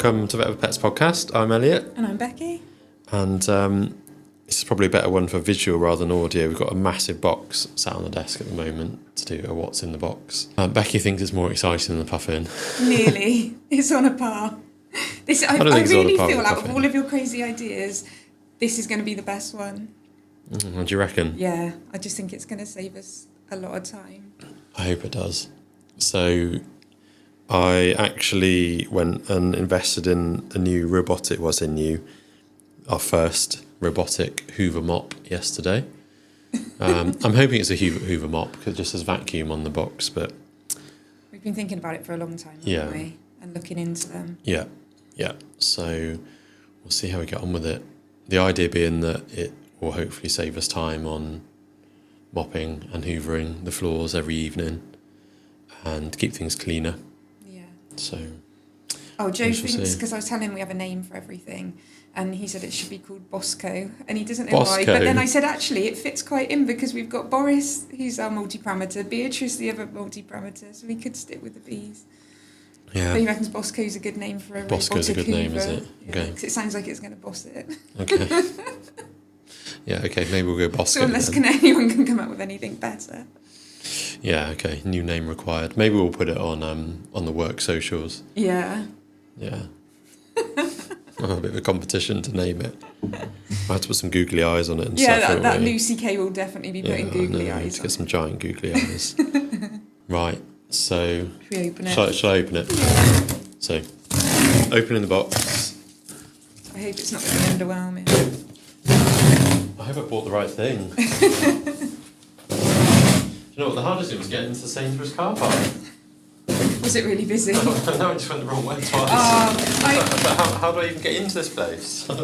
welcome to Whatever Pets podcast. I'm Elliot. And I'm Becky. And this is probably a better one for visual rather than audio. We've got a massive box sat on the desk at the moment to do a what's in the box. Becky thinks it's more exciting than the puffin. Nearly. It's on a par. I really feel out of all of your crazy ideas, this is going to be the best one. What do you reckon? Yeah, I just think it's going to save us a lot of time. I hope it does. So I actually went and invested in a new robotic, our first robotic hoover mop yesterday. I'm hoping it's a hoover mop because it just says vacuum on the box, but... We've been thinking about it for a long time, haven't we? And looking into them. Yeah. So we'll see how we get on with it. The idea being that it will hopefully save us time on mopping and hoovering the floors every evening and keep things cleaner. Yeah. So... Oh, Joe thinks, because I was telling him we have a name for everything, and he said it should be called Bosco, and he doesn't know why. But then I said, actually, it fits quite in because we've got Boris, who's our multi-parameter, Beatrice, the other multi-parameter, so we could stick with the bees. Yeah. But he reckons Bosco's a good name for a Bosco's a good hoover. name, is it? Okay. Because it sounds like it's going to boss it. Okay. Yeah, okay, maybe we'll go Bosco. So unless anyone can come up with anything better. Yeah, okay, new name required. Maybe we'll put it on the work socials. Yeah. Yeah. A bit of a competition to name it. I had to put some googly eyes on it and stuff. Yeah, that Lucy Kay will definitely be putting googly eyes to get some giant googly eyes. Right, so... Should we open it? Shall I open it? So, opening the box. I hope it's not going to be underwhelming. I hope I bought the right thing. Do you know what the hardest thing was getting into the Sainsbury's car park? Was it really busy? No, I just went the wrong way twice. How do I even get into this place? I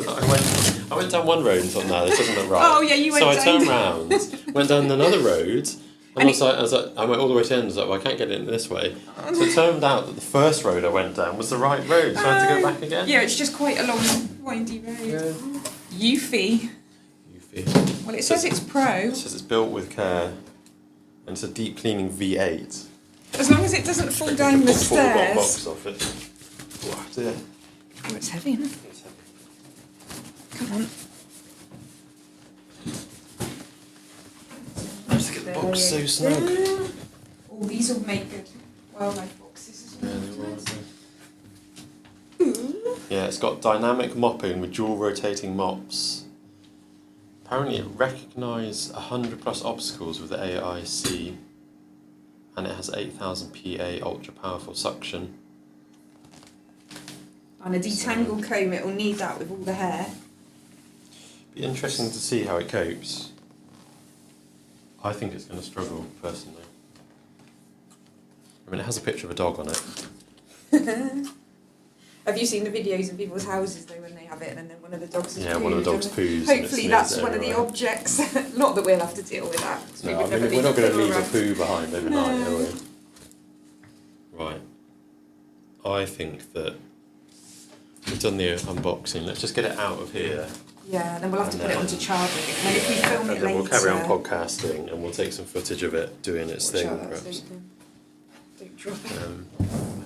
went down one road and thought, no, this doesn't look right. Oh, yeah, you went down. So I turned round, went down another road, and I was like, I went all the way to the end, I was like, well, I can't get in this way. So it turned out that the first road I went down was the right road, so I had to go back again. Yeah, it's just quite a long, windy road. Yeah. Eufy. Well, it says it's pro. It says it's built with care, and it's a deep cleaning V8. As long as it doesn't fall down the stairs. Box off it. Oh, dear. Oh, it's heavy, isn't it? It's heavy. Come on. Just get the box so snug. Oh, these will make good wildlife boxes as well. Yeah, it's got dynamic mopping with dual rotating mops. Apparently it recognised 100 plus obstacles with the AIC, and it has 8000 PA ultra powerful suction. And a detangle comb, it will need that with all the hair. Be interesting to see how it copes. I think it's going to struggle, personally. I mean, it has a picture of a dog on it. Have you seen the videos of people's houses though when they have it and then one of the dogs is one of the dogs poos. Hopefully that's one of the objects. Not that we'll have to deal with that. No, we're not going to leave a poo behind overnight, are we? Right. I think that we've done the unboxing. Let's just get it out of here. Yeah, and then we'll have to put it onto charging. And then if we film it later... And then we'll carry on podcasting and we'll take some footage of it doing its thing, perhaps. Don't drop it. Imagine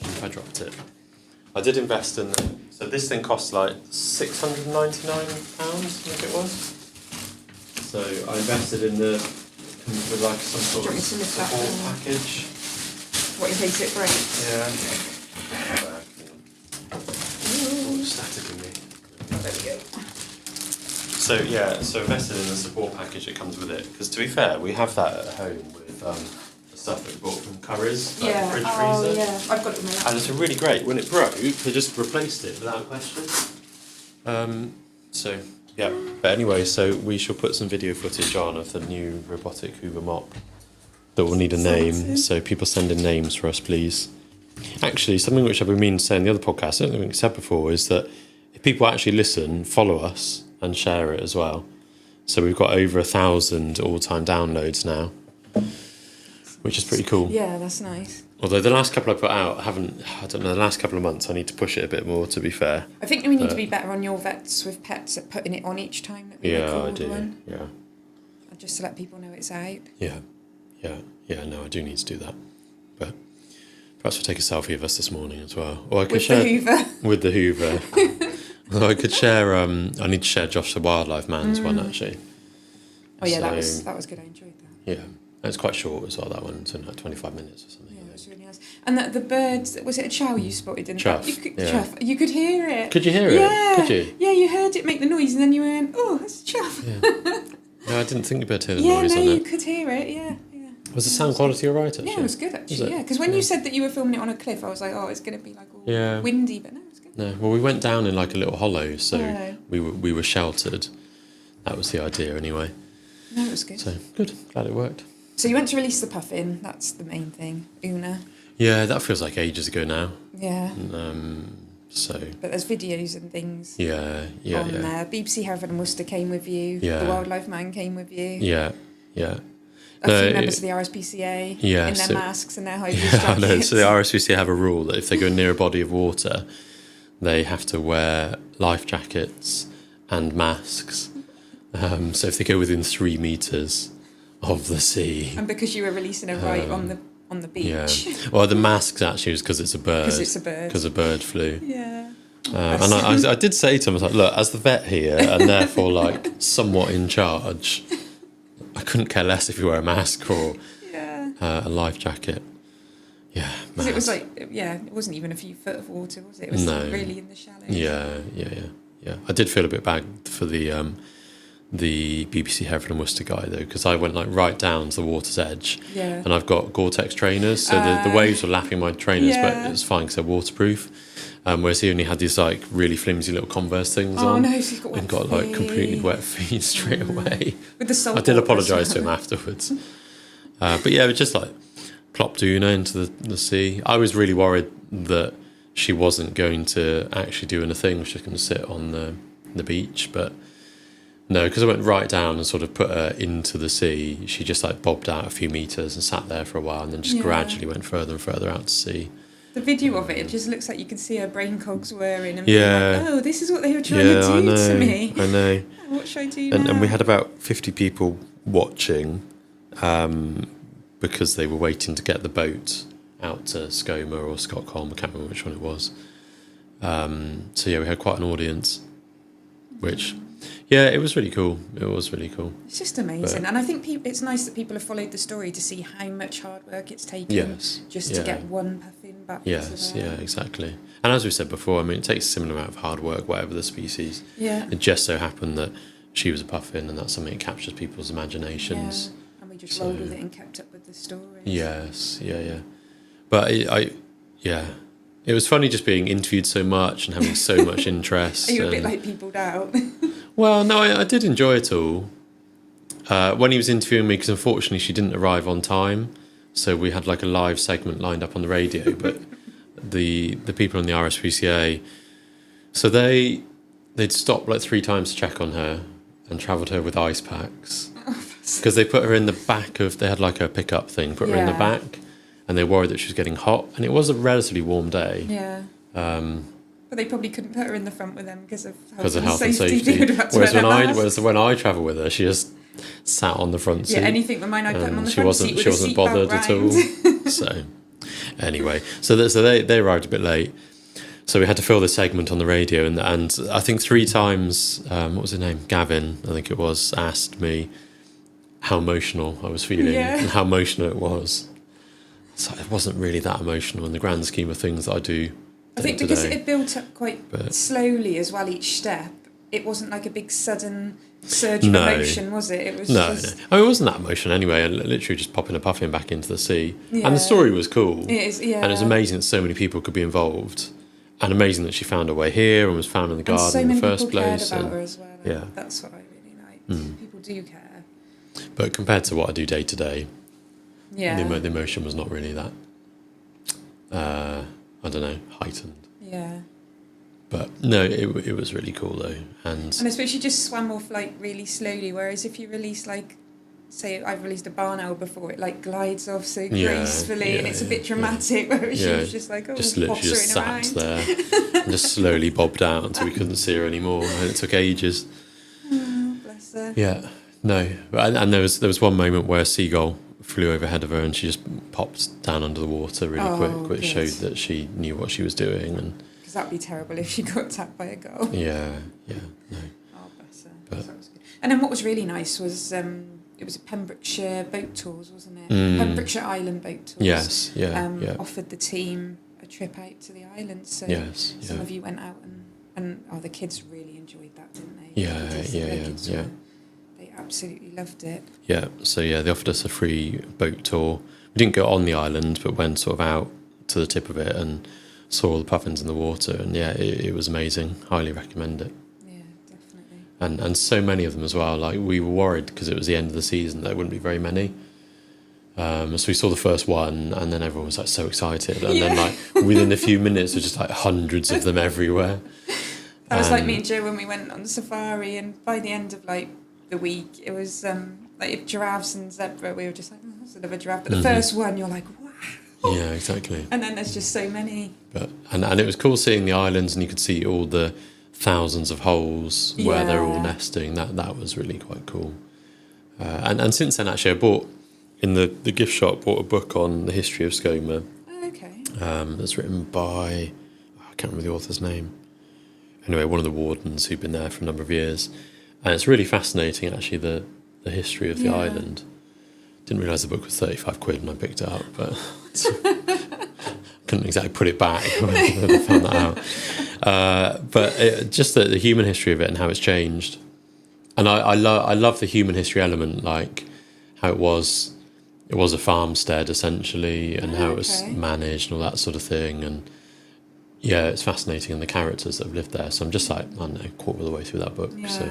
if I dropped it. I did invest in... So this thing cost like £699, I think it was. So I invested in with like some sort of support package. What, in case it breaks? Yeah. Oh, static in me. Oh, there we go. So invested in the support package that comes with it. Because to be fair, we have that at home with the stuff that we bought from Curry's, like the fridge freezer. Yeah, I've got it in my lap. And it's really great. When it broke, they just replaced it without question. But anyway, so we shall put some video footage on of the new robotic hoover mop that will need a name. So people send in names for us, please. Actually, something which I've been meaning to say in the other podcast, I don't think I said before, is that if people actually listen, follow us and share it as well. So we've got over 1,000 all-time downloads now, which is pretty cool. Yeah, that's nice. Although the last couple I put out the last couple of months I need to push it a bit more, to be fair. I think we need to be better on your Vets with Pets at putting it on each time that we record one. Yeah. Just to let people know it's out. Yeah, no, I do need to do that. But Perhaps we'll take a selfie of us this morning as well. Or I could With share the hoover. With the hoover. Although I could share. I need to share Josh the Wildlife Man's one actually. Oh yeah, that was good. I enjoyed that. Yeah, it's quite short as well. That one, so like 25 minutes or something. Yeah, it was really nice. And the birds, was it a chow you spotted in Chuff, Chuff. You could hear it. Could you hear it? Could you? Yeah, you heard it make the noise, and then you went, "Oh, that's Chuff." Yeah. No, I didn't think you'd be able to hear the Yeah, noise no, on you it. could hear it. Yeah. Was the sound quality all right, actually? Yeah, it was good, actually, yeah. Because when you said that you were filming it on a cliff, I was like, oh, it's going to be, like, all windy, but no, it was good. No, well, we went down in, like, a little hollow, so we were sheltered. That was the idea, anyway. No, it was good. So, good. Glad it worked. So you went to release the puffin. That's the main thing. Una. Yeah, that feels like ages ago now. Yeah. So. But there's videos and things. Yeah. On there. BBC Hereford and Worcester came with you. Yeah. The Wildlife Man came with you. Yeah. A few members of the RSPCA in their masks and their high vis jackets. I know. So the RSPCA have a rule that if they go near a body of water, they have to wear life jackets and masks. So if they go within 3 metres of the sea. And because you were releasing it right on the beach. Yeah. Well, the masks actually was because it's a bird. Because a bird flew. Yeah. And I did say to him, I was like, look, as the vet here, and therefore like somewhat in charge, I couldn't care less if you wear a mask or a life jacket. Yeah. Because it was like, it wasn't even a few foot of water, was it? It was really in the shallows. Yeah. I did feel a bit bad for the BBC Hereford and Worcester guy, though, because I went like right down to the water's edge. Yeah. And I've got Gore-Tex trainers, so the waves were lapping my trainers, but it was fine because they're waterproof. Whereas he only had these like really flimsy little Converse things on. Oh no, so he's got wet feet. And got like completely wet feet straight away. With the salt. I did apologise to him afterwards. But yeah, it was just like plopped Una into the sea. I was really worried that she wasn't going to actually do anything. She was just going to sit on the beach. But no, because I went right down and sort of put her into the sea, she just like bobbed out a few metres and sat there for a while and then just gradually went further and further out to sea. The video of it just looks like you can see her brain cogs whirring and being like, oh, this is what they were trying to do to me. I know. What should I do now? And we had about 50 people watching because they were waiting to get the boat out to Skomer or Stockholm, I can't remember which one it was. So yeah, we had quite an audience, which... Yeah, it was really cool. It's just amazing. And I think it's nice that people have followed the story to see how much hard work it's taken to get one puffin back. Yes, exactly. And as we said before, I mean, it takes a similar amount of hard work, whatever the species. Yeah. It just so happened that she was a puffin and that's something that captures people's imaginations. Yeah. And we just rolled with it and kept up with the story. Yes, yeah. But it was funny just being interviewed so much and having so much interest. Are you a bit like peopled out? Well, no, I did enjoy it all. When he was interviewing me, because unfortunately she didn't arrive on time, so we had like a live segment lined up on the radio, but the people on the RSPCA, so they'd stopped like 3 times to check on her and travelled her with ice packs. Because they put her in the back they had like a pickup thing, put her in the back, and they worried that she was getting hot, and it was a relatively warm day. Yeah. But they probably couldn't put her in the front with them because of health and safety. Whereas when I travel with her, she just sat on the front seat. Yeah, anything but mine, I put them on the front seat with she wasn't bothered at all. So anyway, so they arrived a bit late. So we had to fill the segment on the radio, and I think 3 times, what was his name? Gavin, I think it was, asked me how emotional I was feeling and how emotional it was. So it wasn't really that emotional in the grand scheme of things that I do. I think because it built up quite slowly as well each step, it wasn't like a big sudden surge of emotion, was it? It was no. I mean, it wasn't that emotion anyway. Literally just popping a puffin back into the sea. Yeah. And the story was cool. It is, yeah. And it was amazing that so many people could be involved. And amazing that she found her way here and was found in the garden in the first place. So many people cared about her as well. Yeah. That's what I really liked. People do care. But compared to what I do day to day, the emotion was not really that, I don't know, heightened. Yeah. But no, it was really cool though. And I suppose she just swam off like really slowly, whereas if you release like, say I've released a barn owl before, it like glides off so gracefully and it's a bit dramatic, whereas she was just like, just literally just sat there and just slowly bobbed out until we couldn't see her anymore, and it took ages. Oh, bless her. Yeah, no, and there was one moment where a seagull flew overhead of her, and she just popped down under the water really quick, which showed that she knew what she was doing. And because that'd be terrible if she got attacked by a gull. Yeah, no. Oh, bless her. But, that was good. And then what was really nice was it was a Pembrokeshire boat tours, wasn't it? Pembrokeshire Island boat tours. Yes, offered the team a trip out to the island, so some of you went out and the kids really enjoyed that, didn't they? Yeah. They absolutely loved it. Yeah, so they offered us a free boat tour. We didn't go on the island, but went sort of out to the tip of it and saw all the puffins in the water, and it was amazing. Highly recommend it. Yeah, definitely. And so many of them as well. Like, we were worried because it was the end of the season there wouldn't be very many. So we saw the first one, and then everyone was like so excited, and then like within a few minutes there was just like hundreds of them everywhere. That was like me and Joe when we went on safari, and by the end of like the week it was like giraffes and zebra. We were just like, that's another giraffe. But the first one, you're like, wow. Yeah, exactly. And then there's just so many. But and it was cool seeing the islands, and you could see all the thousands of holes where they're all nesting. That was really quite cool. And since then, actually, I bought in the gift shop a book on the history of Skomer. Oh, okay. That's written by, I can't remember the author's name. Anyway, one of the wardens who'd been there for a number of years, and it's really fascinating actually the history of the island. Didn't realise the book was £35 when I picked it up, but couldn't exactly put it back when I found that out. But just the human history of it and how it's changed, and I love the human history element, like how it was a farmstead essentially, and how it was managed and all that sort of thing, and it's fascinating, and the characters that have lived there. So I'm just like, I don't know, quarter of the way through that book. So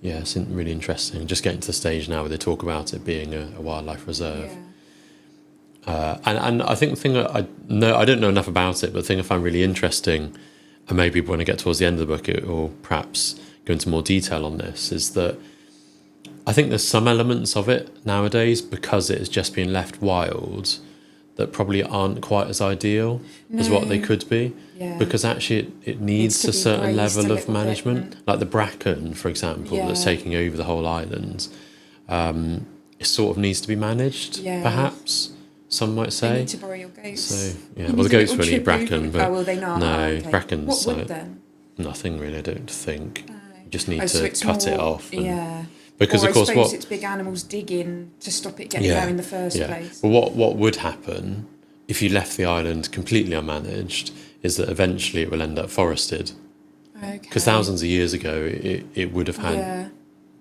it's really interesting. Just getting to the stage now where they talk about it being a wildlife reserve. And I think the thing that I don't know enough about it, but the thing I find really interesting, and maybe when I get towards the end of the book, it will perhaps go into more detail on this, is that I think there's some elements of it nowadays, because it has just been left wild, that probably aren't quite as ideal as what they could be. Because actually it needs a certain level of management. Like the bracken, for example, that's taking over the whole island, it sort of needs to be managed, perhaps, some might say. They need to borrow your goats. So, well, the goats will eat bracken, but will they not? No, bracken's what would then? Nothing really, I don't think. You just need to cut it off. Because of course, it's big animals digging to stop it getting there in the first place. Well, what would happen if you left the island completely unmanaged is that eventually it will end up forested. Because thousands of years ago, it would have had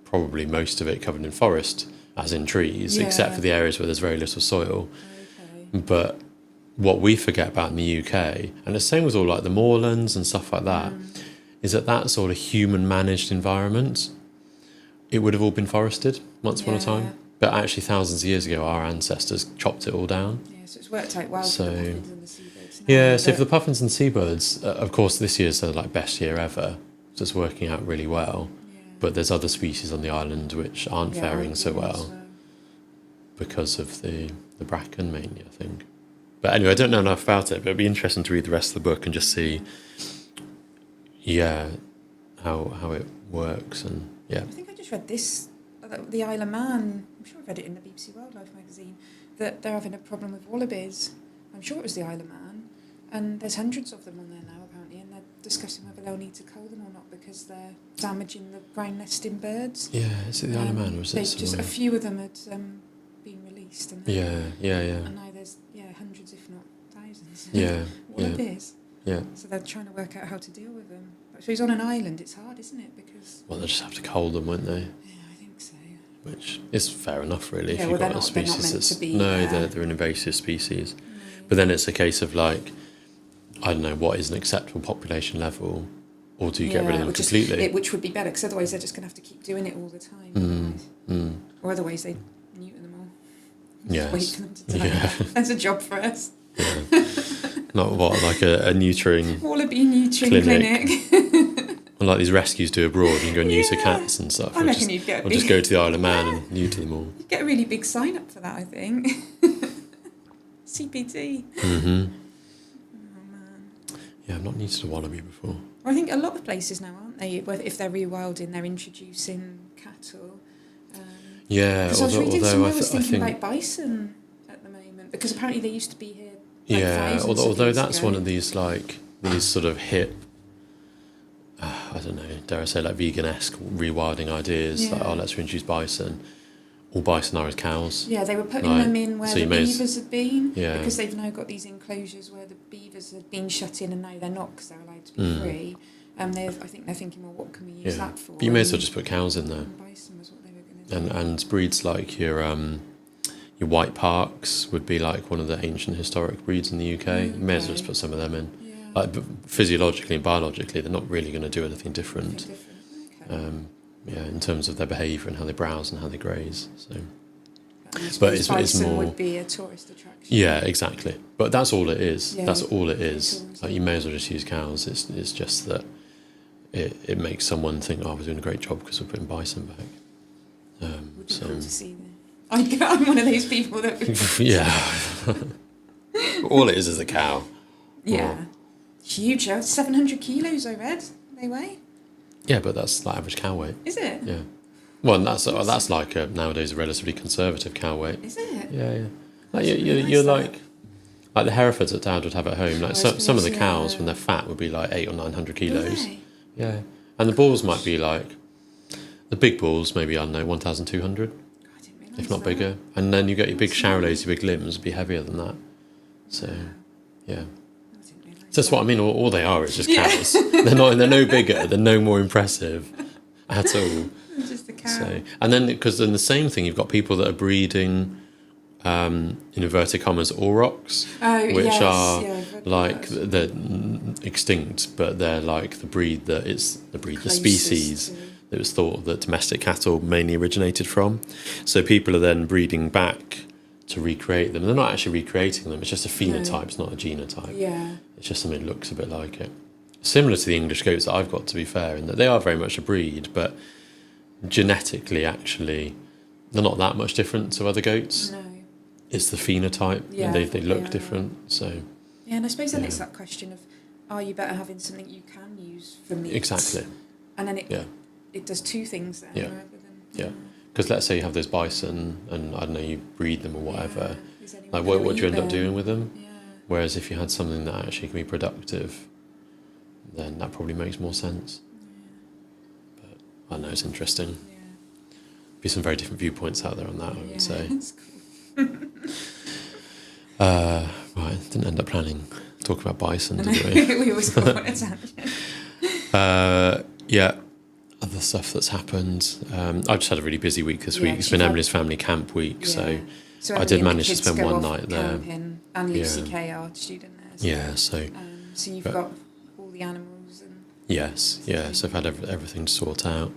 probably most of it covered in forest, as in trees, except for the areas where there's very little soil. But what we forget about in the UK, and the same with all like the moorlands and stuff like that, is that sort of human managed environment, it would have all been forested once upon a time. But actually thousands of years ago, our ancestors chopped it all down. So it's worked out well for the puffins and the seabirds. So for the puffins and seabirds, of course, this year's the best year ever. So it's working out really well. But there's other species on the island which aren't faring so well because of the bracken mainly, I think. But anyway, I don't know enough about it, but it'd be interesting to read the rest of the book and just see, how it works. And I think I just read this, the Isle of Man. I'm sure I read it in the BBC Wildlife magazine, that they're having a problem with wallabies. I'm sure it was the Isle of Man, and there's hundreds of them on there now apparently, and they're discussing whether they'll need to cull them or not because they're damaging the ground nesting birds. Yeah, is it the Isle of Man or is it somewhere? Just a few of them had been released, and and now there's hundreds, if not thousands. Wallabies. So they're trying to work out how to deal with them. But so he's on an island. It's hard, isn't it? Because they'll just have to cull them, won't they? Yeah, I think so. Which is fair enough, really. Yeah, if you've got a species that's they're an invasive species. But then it's a case of like, I don't know, what is an acceptable population level, or do you get rid of them completely? Which would be better, because otherwise they're just going to have to keep doing it all the time. Or otherwise they neuter them all. Just wait for them to die. That's a job for us. Not like a neutering wallaby neutering clinic. Like these rescues do abroad and go neuter cats and stuff. I reckon you'd get just go to the Isle of Man and neuter them all. You'd get a really big sign up for that, I think. CPT. Oh man. Yeah, I've not neutered a wallaby before. Well, I think a lot of places now, aren't they? If they're rewilding, they're introducing cattle. Yeah, Because I was reading although somewhere, I I was thinking think about bison at the moment, because apparently they used to be here. yeah, although that's ago. one of these these sort of hit. I don't know, dare I say, like vegan-esque rewilding ideas. Like, let's introduce bison. All bison are as cows. Yeah, they were putting them in where the beavers had been, because they've now got these enclosures where the beavers had been shut in and now they're not because they're allowed to be free. I think they're thinking, well, what can we use that for? But you may as well just put cows in there. And bison was what they were going to do. And breeds like your white parks would be like one of the ancient historic breeds in the UK. You may as well just put some of them in. Yeah. Like physiologically and biologically, they're not really going to do anything different. Okay. In terms of their behaviour and how they browse and how they graze. So, but it's more would be a tourist attraction. Yeah, exactly. But that's all it is. Yeah, that's all it is. Like, you may as well just use cows. It's just that it makes someone think, oh, we're doing a great job because we're putting bison back. Would be cool to see them. I'm one of those people that. Yeah. All it is a cow. Yeah. Huge. 700 kilos, I read. They weigh. Yeah, but that's like average cow weight. Is it? Yeah. Well, that's like nowadays a relatively conservative cow weight. Is it? Yeah. Like you're like the Herefords that Dad would have at home. Like some of the cows, when they're fat, would be like 800 or 900 kilos. Really? Yeah. And the bulls might be like, the big bulls maybe, I don't know, 1,200, if not bigger. And then you get your big Charolais, your big limbs, would be heavier than that. So, yeah. So that's what I mean. All they are is just cows. They're no bigger. They're no more impressive at all. Just a cow. So, and then because then the same thing, you've got people that are breeding, in inverted commas, aurochs, which are like they're extinct, but they're like the breed the species that was thought that domestic cattle mainly originated from. So people are then breeding back to recreate them. They're not actually recreating them. It's just a phenotype. It's not a genotype. Yeah. It's just something that looks a bit like it. Similar to the English goats that I've got, to be fair, in that they are very much a breed, but genetically, actually, they're not that much different to other goats. No. It's the phenotype, and they look different. So. Yeah, and I suppose then it's that question of, are you better having something you can use for meat? Exactly. And then it does two things then. Yeah. Rather than, yeah. Because let's say you have those bison, and I don't know, you breed them or whatever. Like, what do you end up doing with them? Yeah. Whereas if you had something that actually can be productive, then that probably makes more sense. Yeah. But I know it's interesting. Yeah. Be some very different viewpoints out there on that, I would say. That's cool. Right, didn't end up planning talk about bison, did we? We always go on a tangent. Other stuff that's happened. I've just had a really busy week this week. It's been Emily's family camp week, so I did manage to spend one night there. And Lucy Kay, our student there. So, yeah, so you've got all the animals and. Yes, so I've had everything to sort out,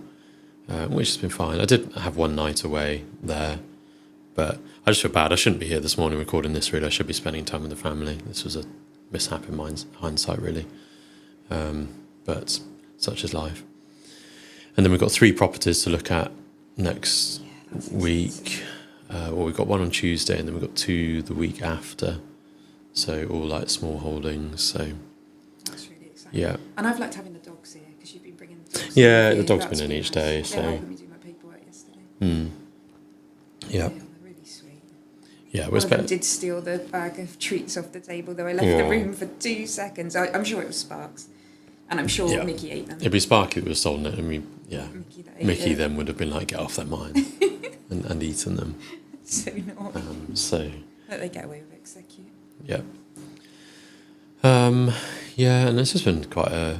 which has been fine. I did have one night away there, but I just feel bad. I shouldn't be here this morning recording this, really. I should be spending time with the family. This was a mishap in hindsight, really. But such is life. And then we've got 3 properties to look at next week. We've got one on Tuesday, and then we've got 2 the week after. So all like small holdings. So that's really exciting. Yeah. And I've liked having the dogs here because you've been bringing the dogs. Yeah, the dog's been in each day. So. Yeah, I helped me do my paperwork yesterday. Yeah. They're really sweet. Yeah, one of them did steal the bag of treats off the table, though I left the room for 2 seconds. I'm sure it was Sparks. And I'm sure Mickey ate them. It'd be Sparky that would have stolen it, and Mickey then would have been like, get off their mind, and eaten them. So naughty. That they get away with it because they're cute. Yeah. And it's just been quite a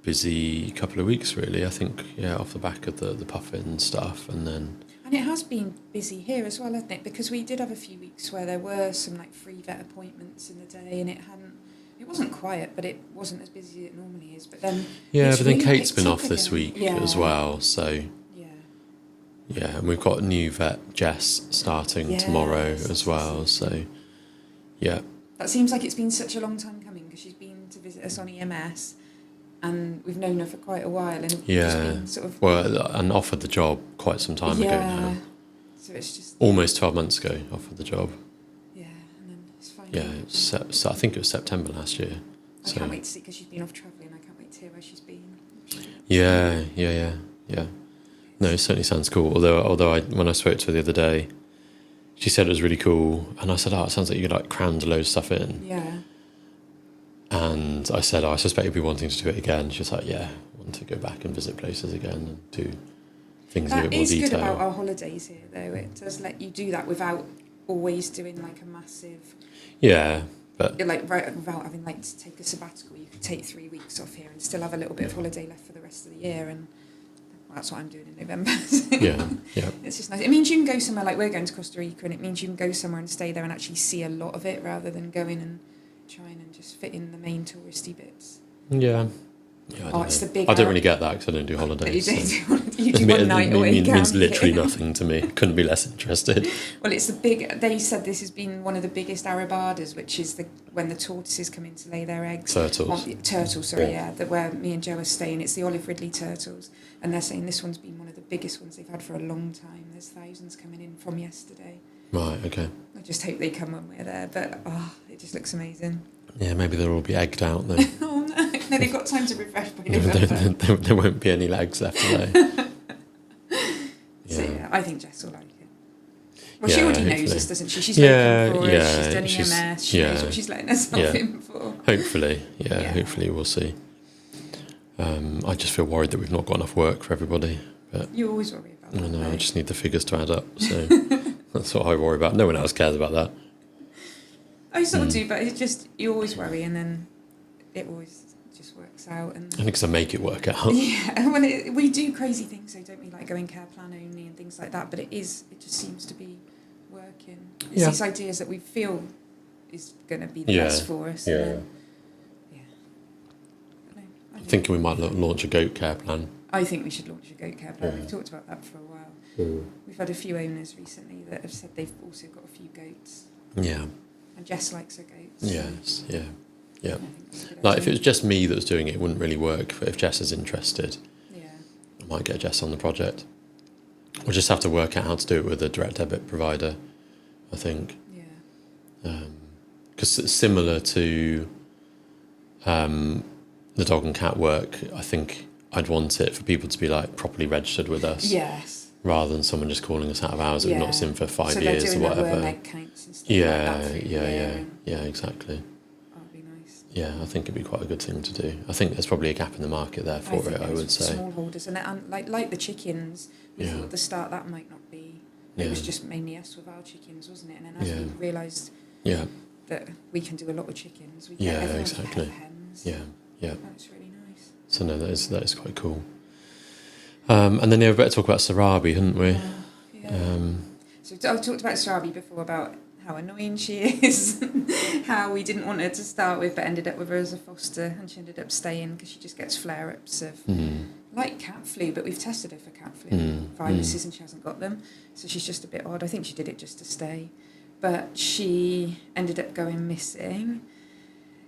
busy couple of weeks, really. I think, off the back of the puffin stuff, and then. And it has been busy here as well, hasn't it? Because we did have a few weeks where there were some like free vet appointments in the day, and it wasn't quiet, but it wasn't as busy as it normally is. But then then Kate's been off this week as well, so and we've got a new vet, Jess, starting tomorrow as well. So that seems like it's been such a long time coming because she's been to visit us on EMS, and we've known her for quite a while, and just been sort of and offered the job quite some time ago now. So it's just almost 12 months ago offered the job. Yeah, I think it was September last year. I can't wait to see, because she's been off travelling. I can't wait to hear where she's been. Yeah. No, it certainly sounds cool. Although when I spoke to her the other day, she said it was really cool, and I said, "Oh, it sounds like you like crammed a load of stuff in." Yeah. And I said, "Oh, I suspect you'll be wanting to do it again." She was like, "Yeah, I want to go back and visit places again and do things in a bit more detail." That is good about our holidays here, though. It does let you do that without always doing like a massive. Yeah, but without having like to take a sabbatical, you could take 3 weeks off here and still have a little bit of holiday left for the rest of the year, and that's what I'm doing in November. yeah. It's just nice. It means you can go somewhere, like we're going to Costa Rica, and it means you can go somewhere and stay there and actually see a lot of it rather than going and trying and just fit in the main touristy bits. Yeah. I don't really get that because I don't do holidays. You do one night away. It means literally nothing to me. Couldn't be less interested. Well, it's they said this has been one of the biggest arabadas, which is when the tortoises come in to lay their eggs. Turtles, where me and Joe are staying. It's the olive ridley turtles, and they're saying this one's been one of the biggest ones they've had for a long time. There's thousands coming in from yesterday. Right, okay. I just hope they come when we're there, but it just looks amazing. Yeah, maybe they'll all be egged out though. Oh no, they've got time to refresh by November. There won't be any legs left today. So yeah, I think Jess will like it. Well, she already knows us, doesn't she? She's spoken for us, she's done EMS, she knows what she's letting herself in for. Hopefully, hopefully we'll see. I just feel worried that we've not got enough work for everybody. But you always worry about that. I know, I just need the figures to add up, so that's what I worry about. No one else cares about that. I sort of do, but it's just, you always worry and then it always just works out. And I think because I make it work out. Yeah, well, we do crazy things, so don't we, like going care plan only and things like that, but it just seems to be working. It's these ideas that we feel is going to be the best for us. Yeah. And then, I'm thinking we might launch a goat care plan. I think we should launch a goat care plan. We've talked about that for a while. We've had a few owners recently that have said they've also got a few goats. Yeah. And Jess likes her goats. Yes, yeah. Like if it was just me that was doing it, it wouldn't really work. But if Jess is interested, I might get Jess on the project. We'll just have to work out how to do it with a direct debit provider, I think. Yeah. Because it's similar to the dog and cat work, I think I'd want it for people to be like properly registered with us. Yes. Rather than someone just calling us out of hours that we've not seen for 5 years or whatever. Egg counts and stuff yeah, exactly. That'd be nice. Yeah, I think it'd be quite a good thing to do. I think there's probably a gap in the market there for it, I would say. Smallholders, and like the chickens, we thought at the start that might not be. It was just mainly us with our chickens, wasn't it? And then as we realised that we can do a lot with chickens, we get exactly. Hens. Yeah. That's really nice. So no, that is quite cool. And then we better talk about Sarabi, hadn't we? So I've talked about Sarabi before, about how annoying she is, how we didn't want her to start with but ended up with her as a foster, and she ended up staying because she just gets flare-ups of like cat flu, but we've tested her for cat flu viruses and she hasn't got them, so she's just a bit odd. I think she did it just to stay, but she ended up going missing.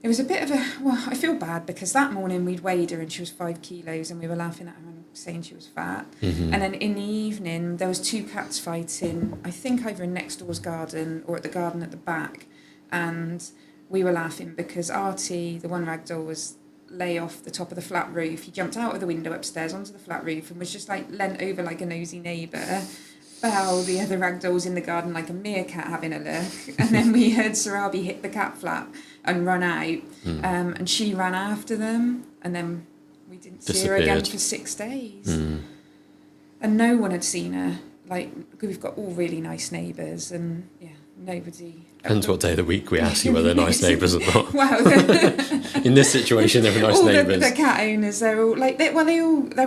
It was a bit of I feel bad because that morning we'd weighed her and she was 5 kilos and we were laughing at her and saying she was fat. And then in the evening there was 2 cats fighting, I think either in next door's garden or at the garden at the back. And we were laughing because Artie, the one ragdoll, was lay off the top of the flat roof. He jumped out of the window upstairs onto the flat roof and was just like leant over like a nosy neighbour. While the other ragdoll was in the garden like a meerkat having a look. And then we heard Sarabi hit the cat flap and run out. And she ran after them. And then we didn't see her again for 6 days. And no one had seen her. Like, we've got all really nice neighbours and, nobody... Depends what day of the week we ask you whether they're nice neighbours or not. Wow. In this situation, they're nice neighbours. The cat owners, they're all like they're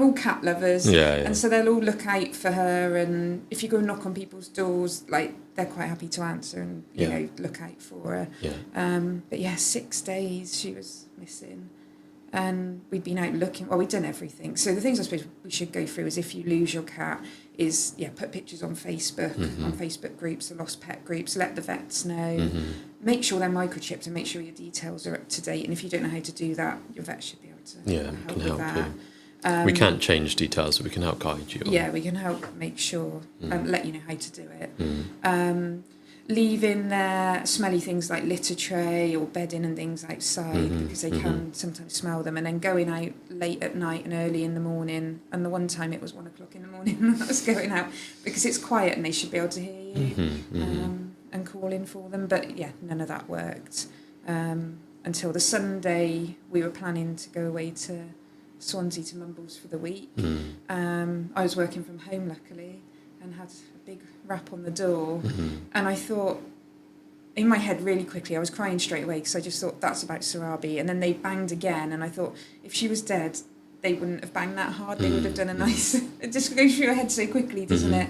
all cat lovers. Yeah. And so they'll all look out for her, and if you go knock on people's doors, like they're quite happy to answer and you know look out for her. Yeah. But 6 days she was missing, and we'd been out looking. Well, we'd done everything. So the things I suppose we should go through is if you lose your cat, is put pictures on Facebook, on Facebook groups, the lost pet groups, let the vets know, make sure they're microchipped and make sure your details are up to date, and if you don't know how to do that, your vet should be able to help with that. We can't change details, but we can help guide you. We can help make sure, let you know how to do it. leaving their smelly things like litter tray or bedding and things outside because they can sometimes smell them, and then going out late at night and early in the morning. And the one time it was 1 o'clock in the morning when I was going out because it's quiet and they should be able to hear you and calling for them. But yeah, none of that worked until the Sunday we were planning to go away to Swansea to Mumbles for the week. I was working from home luckily and had a big rap on the door, and I thought in my head really quickly, I was crying straight away because I just thought that's about Sarabi. And then they banged again, and I thought if she was dead they wouldn't have banged that hard, they would have done a nice it just goes through your head so quickly, doesn't it?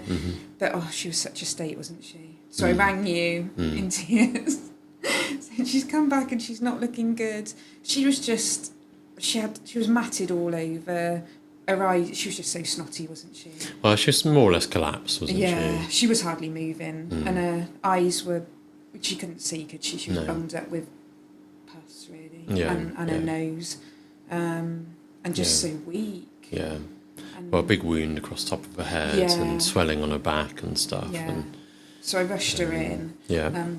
But she was such a state, wasn't she? So I rang you in tears. So she's come back and she's not looking good. She was just she was matted all over. Her eyes, she was just so snotty, wasn't she? Well, she was more or less collapsed, wasn't she? Yeah, she was hardly moving, and her eyes were, she couldn't see, could she? She was bunged up with pus, really, and her nose, and just so weak. Yeah, well, a big wound across the top of her head and swelling on her back and stuff. Yeah. And, so I rushed her in,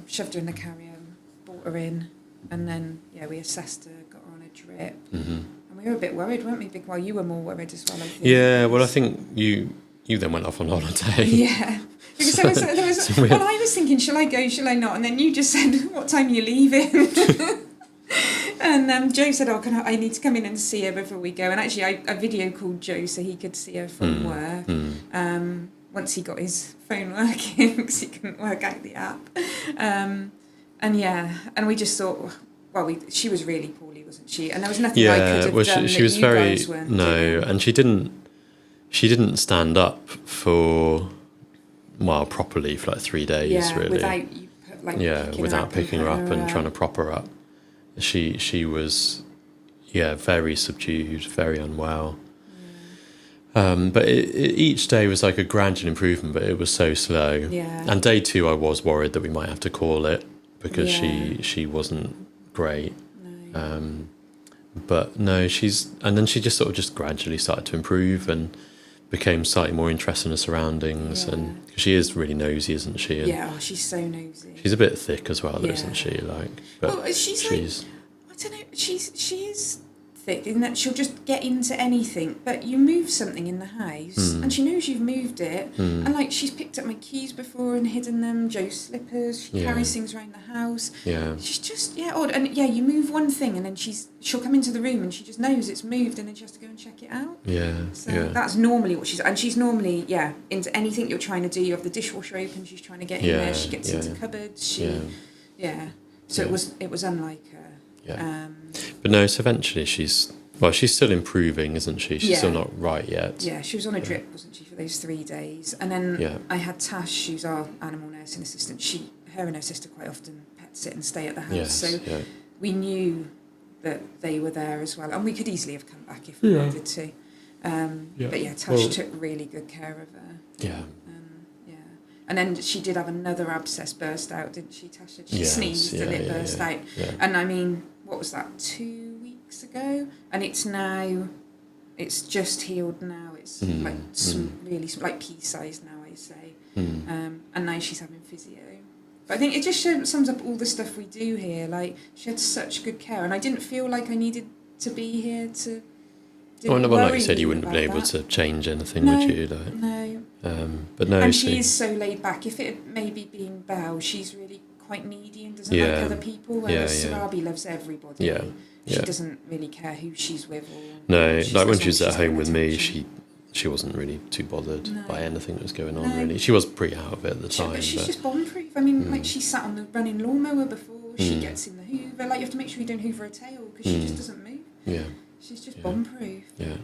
shoved her in the carrier, brought her in, and then, we assessed her, got her on a drip. We were a bit worried, weren't we? Well, you were more worried as well, I think. Yeah, well, I think you then went off on holiday. Yeah. Because there was well, I was thinking, shall I go, shall I not? And then you just said, what time are you leaving? And Joe said, I need to come in and see her before we go. And actually, I video called Joe so he could see her from work. Once he got his phone working, because he couldn't work out the app. And we just thought, she was really poorly, wasn't she? And there was nothing I could have done she was you very guys weren't doing. and she didn't stand up for properly for like 3 days, really. Without picking her up and trying to prop her up. She was very subdued, very unwell. But each day was like a gradual improvement, but it was so slow. Yeah. And day 2, I was worried that we might have to call it because she wasn't great. No. But no, and then she just sort of just gradually started to improve and became slightly more interested in her surroundings. And cause she is really nosy, isn't she? And she's so nosy. She's a bit thick as well, isn't she? But she's I don't know. She is thick in that she'll just get into anything. But you move something in the house, and she knows you've moved it. And she's picked up my keys before and hidden them. Joe's slippers. She carries things around the house. Yeah. She's just odd. And you move one thing, and then she'll come into the room and she just knows it's moved, and then she has to go and check it out. Yeah. So that's normally what she's normally into anything you're trying to do. You have the dishwasher open, she's trying to get in there. She gets into cupboards. So it was unlike her. Yeah. But no, so eventually she's still improving, isn't she? She's still not right yet. Yeah, she was on a drip, wasn't she, for those 3 days? And then I had Tash, who's our animal nursing assistant. Her and her sister quite often pet sit and stay at the house. We knew that they were there as well, and we could easily have come back if we wanted to. But Tash took really good care of her. Yeah. And then she did have another abscess burst out, didn't she, Tasha? She sneezed and it burst out. Yeah. And I mean, what was that, 2 weeks ago? And it's just healed now. It's really like pea-sized now, I say. And now she's having physio. But I think it just sums up all the stuff we do here. She had such good care, and I didn't feel like I needed to be here to... like you said, you wouldn't have been able to change anything, would you? No. But no. And she is so laid back. If it had maybe been Belle, she's really quite needy and doesn't like other people, whereas Sarabi loves everybody. Yeah. She doesn't really care who she's with. No, when she was at home with me, she wasn't really too bothered by anything that was going on, really. She was pretty out of it at the time. But she's just bomb-proof. I mean, she sat on the running lawnmower before. She gets in the hoover. You have to make sure you don't hoover her tail because she just doesn't move. Yeah. She's just bomb-proof. Yeah.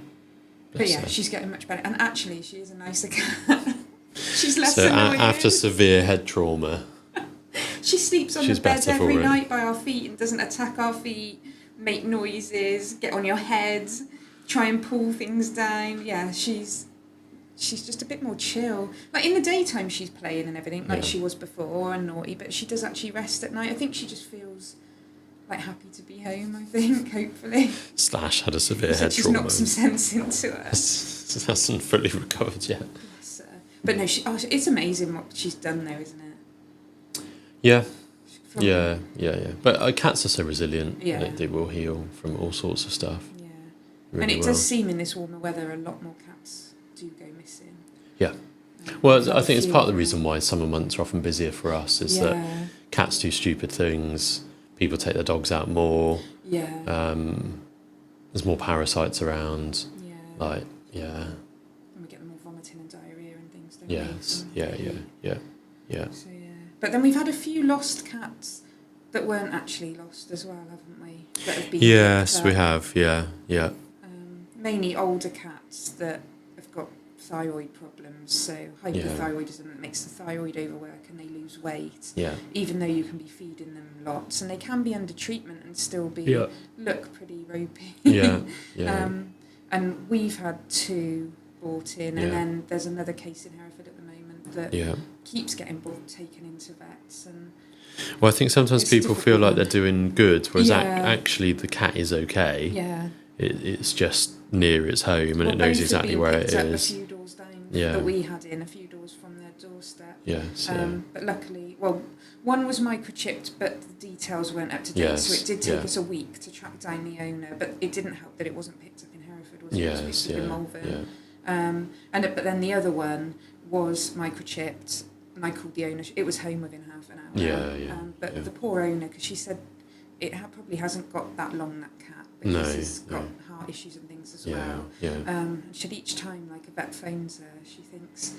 But she's getting much better. And actually, she is a nicer cat. She's less annoying. After severe head trauma... She sleeps on the bed every night by our feet and doesn't attack our feet, make noises, get on your head, try and pull things down. Yeah, she's just a bit more chill. In the daytime, she's playing and everything, she was before, and naughty, but she does actually rest at night. I think she just feels... happy to be home, I think, hopefully. / had a severe head she's trauma. She's knocked some sense into her. Hasn't fully recovered yet. Yes, but no, it's amazing what she's done though, isn't it? Yeah. From, Yeah. But cats are so resilient. Yeah. They will heal from all sorts of stuff. Yeah. Really and it well. does seem in this warmer weather a lot more cats do go missing. Yeah. Well, I think it's part of the reason why summer months are often busier for us is that cats do stupid things. People take their dogs out more. Yeah. There's more parasites around. Yeah. Like, yeah. And we get more vomiting and diarrhea and things, don't Yes. we? Yeah. So, yeah. But then we've had a few lost cats that weren't actually lost as well, haven't we? That have been Yes, we have. Yeah. Mainly older cats that have got thyroid problems. So hypothyroidism makes the thyroid overwork and they lose weight. Yeah. Even though you can be feeding them lots, and they can be under treatment and still be look pretty ropey. Yeah. And we've had 2 brought in, and then there's another case in Hereford at the moment that keeps getting taken into vets. And well, I think sometimes people feel like they're doing good, whereas actually the cat is okay. Yeah. It's just near its home and it knows exactly where it is. A few doors down that we had in, a few doors from their doorstep. Yes. But luckily, one was microchipped, but the details weren't up to date, so it did take us a week to track down the owner. But it didn't help that it wasn't picked up in Hereford, was it? It was picked up in Malvern. But then the other one was microchipped, and I called the owner. It was home within half an hour. But the poor owner, because she said it probably hasn't got that long, that cat, because it's got heart issues and things as well. She said each time like a vet phones her, she thinks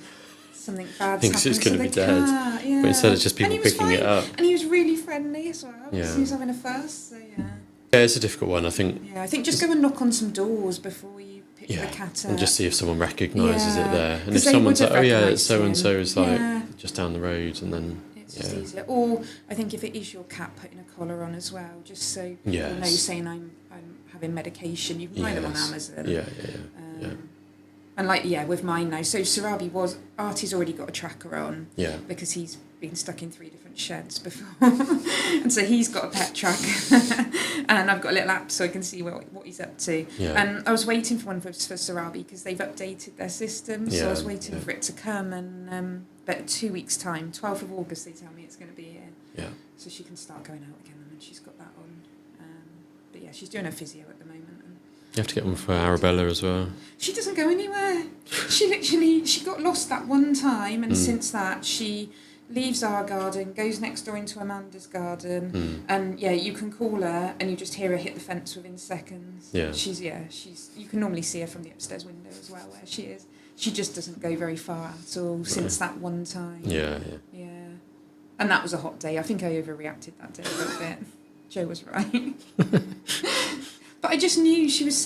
something bad's happened it's going to be dead. Cat. Yeah. But instead it's just people picking it up. And he was really friendly as well. He was having a fuss, so yeah, it's a difficult one, I think. Yeah, I think just go and knock on some doors before you pick the cat up. And just see if someone recognises it there. And if someone's like, oh yeah, it's so-and-so is like just down the road, and then it's just easier. Or I think if it is your cat, putting a collar on as well, just so people know, saying I'm having medication. You can buy them on Amazon. And with mine now. So Sarabi Artie's already got a tracker on. Yeah. Because he's been stuck in 3 different sheds before, and so he's got a pet tracker, and I've got a little app so I can see what he's up to. Yeah. And I was waiting for one for Sarabi because they've updated their system, so I was waiting for it to come, and but 2 weeks time, 12th of August, they tell me it's going to be here. Yeah. So she can start going out again, and then she's got that on. But yeah, she's doing her physio at the moment. You have to get one for Arabella as well. She doesn't go anywhere. She got lost that one time, and since that she leaves our garden, goes next door into Amanda's garden, and you can call her and you just hear her hit the fence within seconds. Yeah. She's you can normally see her from the upstairs window as well where she is. She just doesn't go very far at all since that one time. Yeah. And that was a hot day. I think I overreacted that day a little bit. Joe was right. But I just knew she's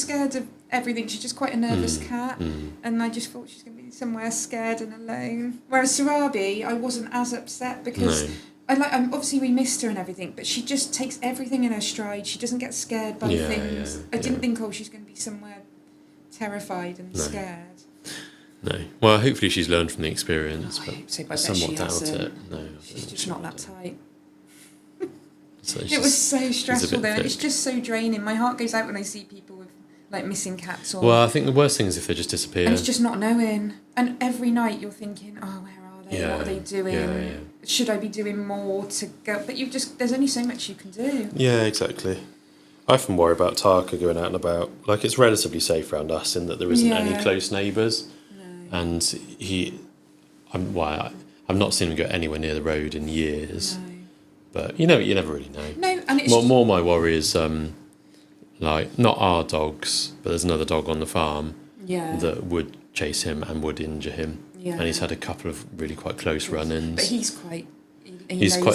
scared of everything. She's just quite a nervous cat. And I just thought she's going to be somewhere scared and alone. Whereas Sarabi, I wasn't as upset because obviously we missed her and everything, but she just takes everything in her stride. She doesn't get scared by things. I didn't think, she's going to be somewhere terrified and scared. No. Well, hopefully she's learned from the experience, but I somewhat doubt it. No. She's just not that tight. So it was so stressful though. It's just so draining. My heart goes out when I see people with missing cats. Well, I think the worst thing is if they just disappear. And it's just not knowing. And every night you're thinking, where are they? What are they doing? Yeah. Should I be doing more to go? But there's only so much you can do. Yeah, exactly. I often worry about Taka going out and about. It's relatively safe around us in that there isn't any close neighbours. No. And I've not seen him go anywhere near the road in years. No. But you never really know. No, and it's more my worry is not our dogs, but there's another dog on the farm that would chase him and would injure him. Yeah. And he's had a couple of really quite close run-ins. But he's quite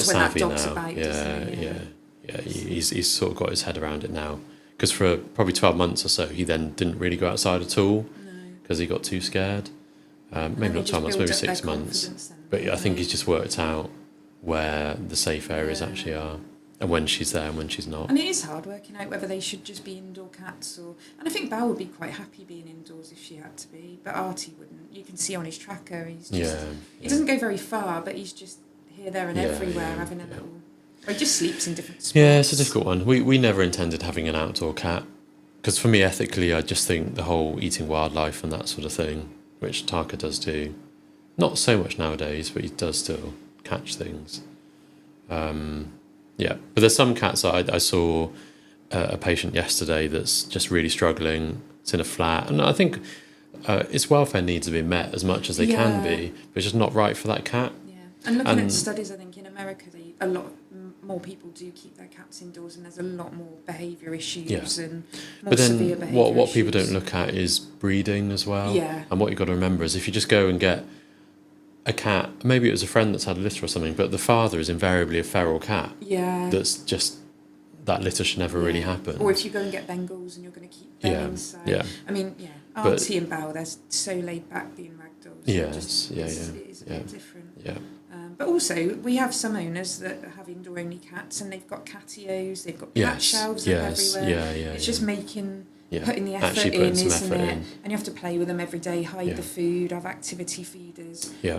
savvy now. About, yeah. He's sort of got his head around it now. Because for probably 12 months or so, he then didn't really go outside at all because he got too scared. Maybe not 12 months, maybe 6 months. But I think he's just worked out where the safe areas actually are, and when she's there and when she's not. And it is hard working out whether they should just be indoor cats and I think Belle would be quite happy being indoors if she had to be, but Artie wouldn't. You can see on his tracker he's just he doesn't go very far, but he's just here, there and everywhere having a little, or he just sleeps in different spots. Yeah, it's a difficult one. We never intended having an outdoor cat because for me ethically I just think the whole eating wildlife and that sort of thing, which Taka does do, not so much nowadays, but he does still catch things. Yeah, but there's some cats I saw a patient yesterday that's just really struggling. It's in a flat, and I think its welfare needs are being met as much as they can be, but it's just not right for that cat. Yeah, and looking at studies, I think in America, a lot more people do keep their cats indoors, and there's a lot more behaviour issues and more severe behaviour issues. What people don't look at is breeding as well. Yeah. And what you've got to remember is if you just go and get a cat, maybe it was a friend that's had a litter or something, but the father is invariably a feral cat. Yeah. That's just, that litter should never really happen. Or if you go and get Bengals and you're going to keep them inside. Yeah. I mean, Auntie and Bao, they're so laid back being ragdolls. Yes, It is a bit different. Yeah. But also, we have some owners that have indoor-only cats, and they've got catios, they've got cat shelves everywhere. It's just putting the effort in, isn't it? And you have to play with them every day, hide the food, have activity feeders. Yeah.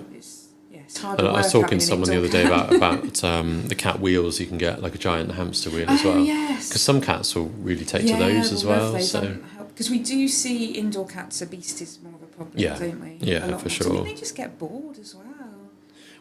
It's hard work. I was talking to someone the other day about the cat wheels you can get, like a giant hamster wheel as well. Yes. Because some cats will really take to those as well. Because we do see indoor cats, obesity is more of a problem, don't we? Yeah, for sure. So they just get bored as well.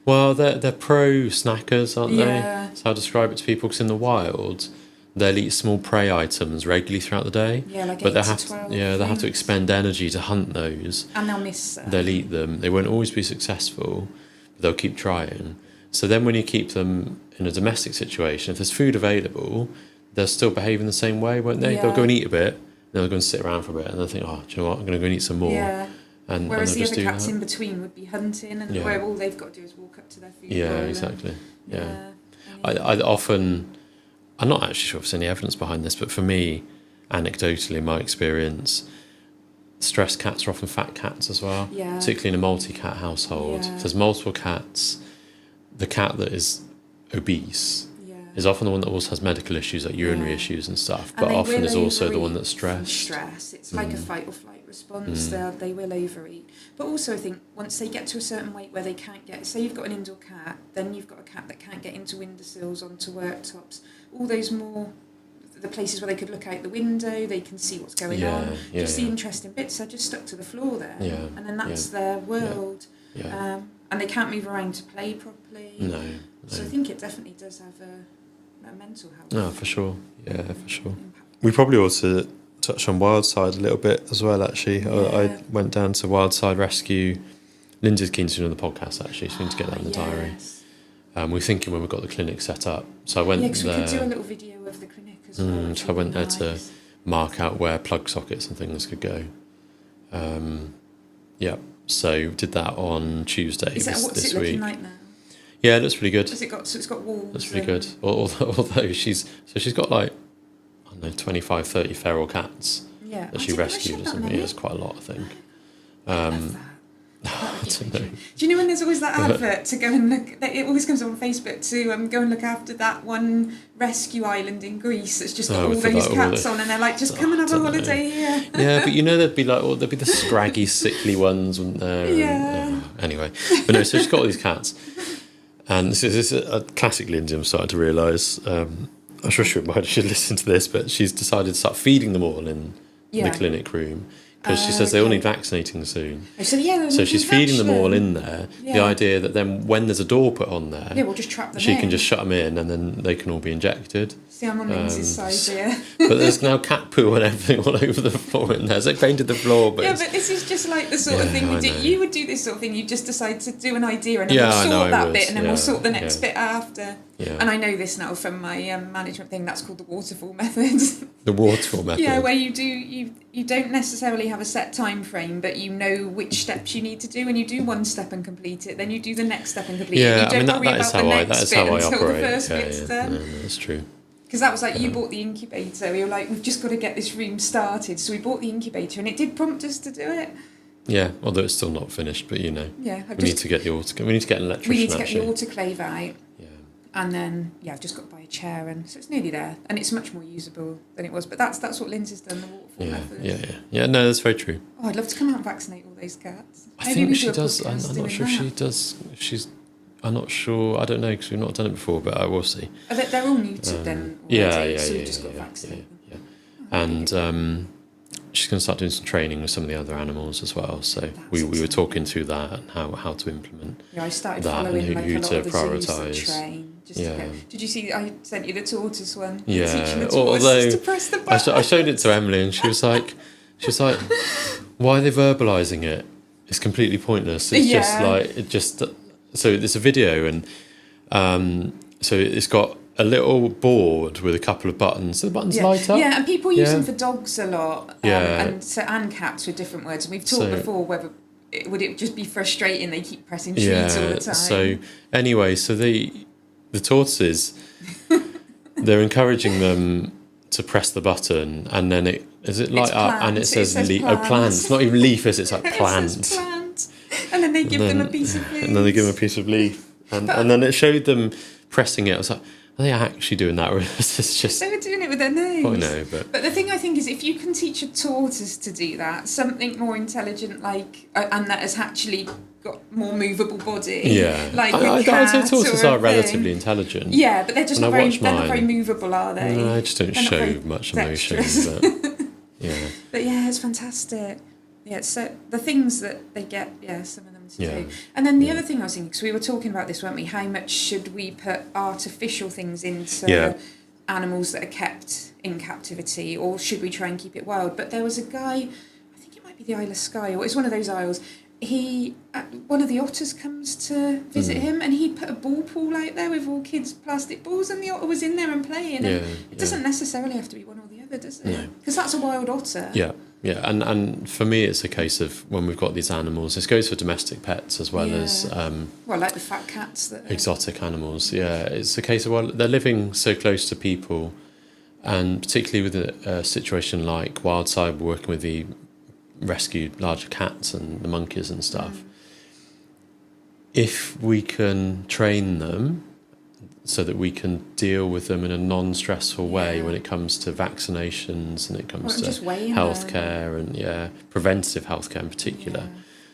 Well, they're pro snackers, aren't they? That's how I describe it to people. Because in the wild, they'll eat small prey items regularly throughout the day. Yeah, like 8 to 12. They have to expend energy to hunt those. And they'll miss them. They'll eat them. They won't always be successful, but they'll keep trying. So then when you keep them in a domestic situation, if there's food available, they'll still behave in the same way, won't they? Yeah. They'll go and eat a bit, then they'll go and sit around for a bit, and they'll think, oh, do you know what, I'm going to go and eat some more. Yeah. Whereas the other cats in between would be hunting, and where all they've got to do is walk up to their food. Yeah, exactly. I often, I'm not actually sure if there's any evidence behind this, but for me, anecdotally, in my experience, stressed cats are often fat cats as well, particularly in a multi-cat household. If there's multiple cats, the cat that is obese is often the one that also has medical issues, like urinary issues and stuff, but often is also the one that's stressed. It's like a fight or flight response. They will overeat. But also I think once they get to a certain weight where they can't get, say you've got an indoor cat, then you've got a cat that can't get into windowsills, onto worktops, all those more, the places where they could look out the window, they can see what's going on. Just the interesting bits are just stuck to the floor there. And then that's their world. And they can't move around to play properly. No. So I think it definitely does have a mental health. No, for sure. Yeah, for sure. We probably also touch on Wildside a little bit as well, actually. I went down to Wildside Rescue. Lindsay's keen to do another podcast, actually. She's going to get that in the diary. We're thinking when we've got the clinic set up. So I went there. Yeah, because we could do a little video of the clinic as well. So I went there to mark out where plug sockets and things could go. So did that on Tuesday this week. Looking like now? Yeah, it looks pretty good. It's got walls. Looks pretty good. Although she's got like, I don't know, 25, 30 feral cats that she rescued or something. Yeah, it's quite a lot, I think. I love that. I don't know. Do you know when there's always that advert to go and look? It always comes on Facebook to go and look after that one rescue island in Greece that's just got all those cats on, and they're like, just come and have a holiday here. Yeah, but there'd be the scraggy, sickly ones, wouldn't there? Yeah. Anyway, but no, so she's got all these cats, and this is a classic Lindsay. I'm starting to realise. I'm sure she should listen to this, but she's decided to start feeding them all in the clinic room. Because she says they all need vaccinating soon. So she's feeding them all in there. Yeah. The idea that then when there's a door put on there, we'll just trap them she can just shut them in and then they can all be injected. See, I'm on Lindsay's side here. But there's now cat poo and everything all over the floor in there. So it painted the floor. But but this is just like the sort of thing you do. You would do this sort of thing. You just decide to do an idea and then we'll sort that bit and then we'll sort the next bit after. Yeah. And I know this now from my management thing. That's called the waterfall method. The waterfall method. Yeah, where you don't necessarily have a set time frame, but you know which steps you need to do, and you do one step and complete it. Then you do the next step and complete it. You don't worry about the next bit until the first bit's done. No, that's true. Because that was like you bought the incubator. We were like, we've just got to get this room started. So we bought the incubator, and it did prompt us to do it. Yeah, although it's still not finished, but we need to get an electrician. We need to get the autoclave out. And then, I've just got to buy a chair, and so it's nearly there. And it's much more usable than it was. But that's what Lindsay's done, the waterfall method. Yeah, no, that's very true. Oh, I'd love to come out and vaccinate all those cats. I think she does. I'm not sure if she does. I'm not sure. I don't know, because we've not done it before, but I will see. They're all neutered then already, so we've just got to vaccinate them. And she's going to start doing some training with some of the other animals as well. So we were talking through that and how to implement. Yeah, I started that following and who to lot of the zoos that prioritise. train. Just Yeah. Did you see? I sent you the tortoise one. Yeah. Teaching the Although tortoise to press the button. I showed it to Emily, and she was like, why are they verbalising it? It's completely pointless. It's just so it's a video, and so it's got a little board with a couple of buttons. So the buttons light up. Yeah, and people use them for dogs a lot. Yeah. And cats with different words. And we've talked before whether would it just be frustrating they keep pressing treats all the time. So anyway, so the tortoises, they're encouraging them to press the button, and then it light up and it says plants. Not even leaf, it's like plants. It says plants. And then they give them a piece of leaf. And then they give them a piece of leaf. And then it showed them pressing it. I was like, are they actually doing that? Or is this just... They were doing it with their nose. I know, but the thing I think is if you can teach a tortoise to do that, something more intelligent and that has actually got more movable body. Yeah. Like I'd say tortoises are relatively intelligent. Yeah, but they're just not very movable, are they? No, I just don't show much emotion. But, yeah. But yeah, it's fantastic. Yeah, so the things that they get, some of them to do. And then the other thing I was thinking, because we were talking about this, weren't we? How much should we put artificial things into animals that are kept in captivity, or should we try and keep it wild? But there was a guy, I think it might be the Isle of Skye, or it's one of those isles. One of the otters comes to visit him, and he put a ball pool out there with all kids' plastic balls, and the otter was in there and playing. And it doesn't necessarily have to be one or the other, does it? Because that's a wild otter. Yeah. Yeah, and for me, it's a case of when we've got these animals. This goes for domestic pets as well as like the fat cats that exotic animals. Yeah, it's a case of they're living so close to people, and particularly with a situation like Wildside, working with the rescued larger cats and the monkeys and stuff. If we can train them so that we can deal with them in a non-stressful way when it comes to vaccinations and it comes to healthcare and preventative healthcare in particular,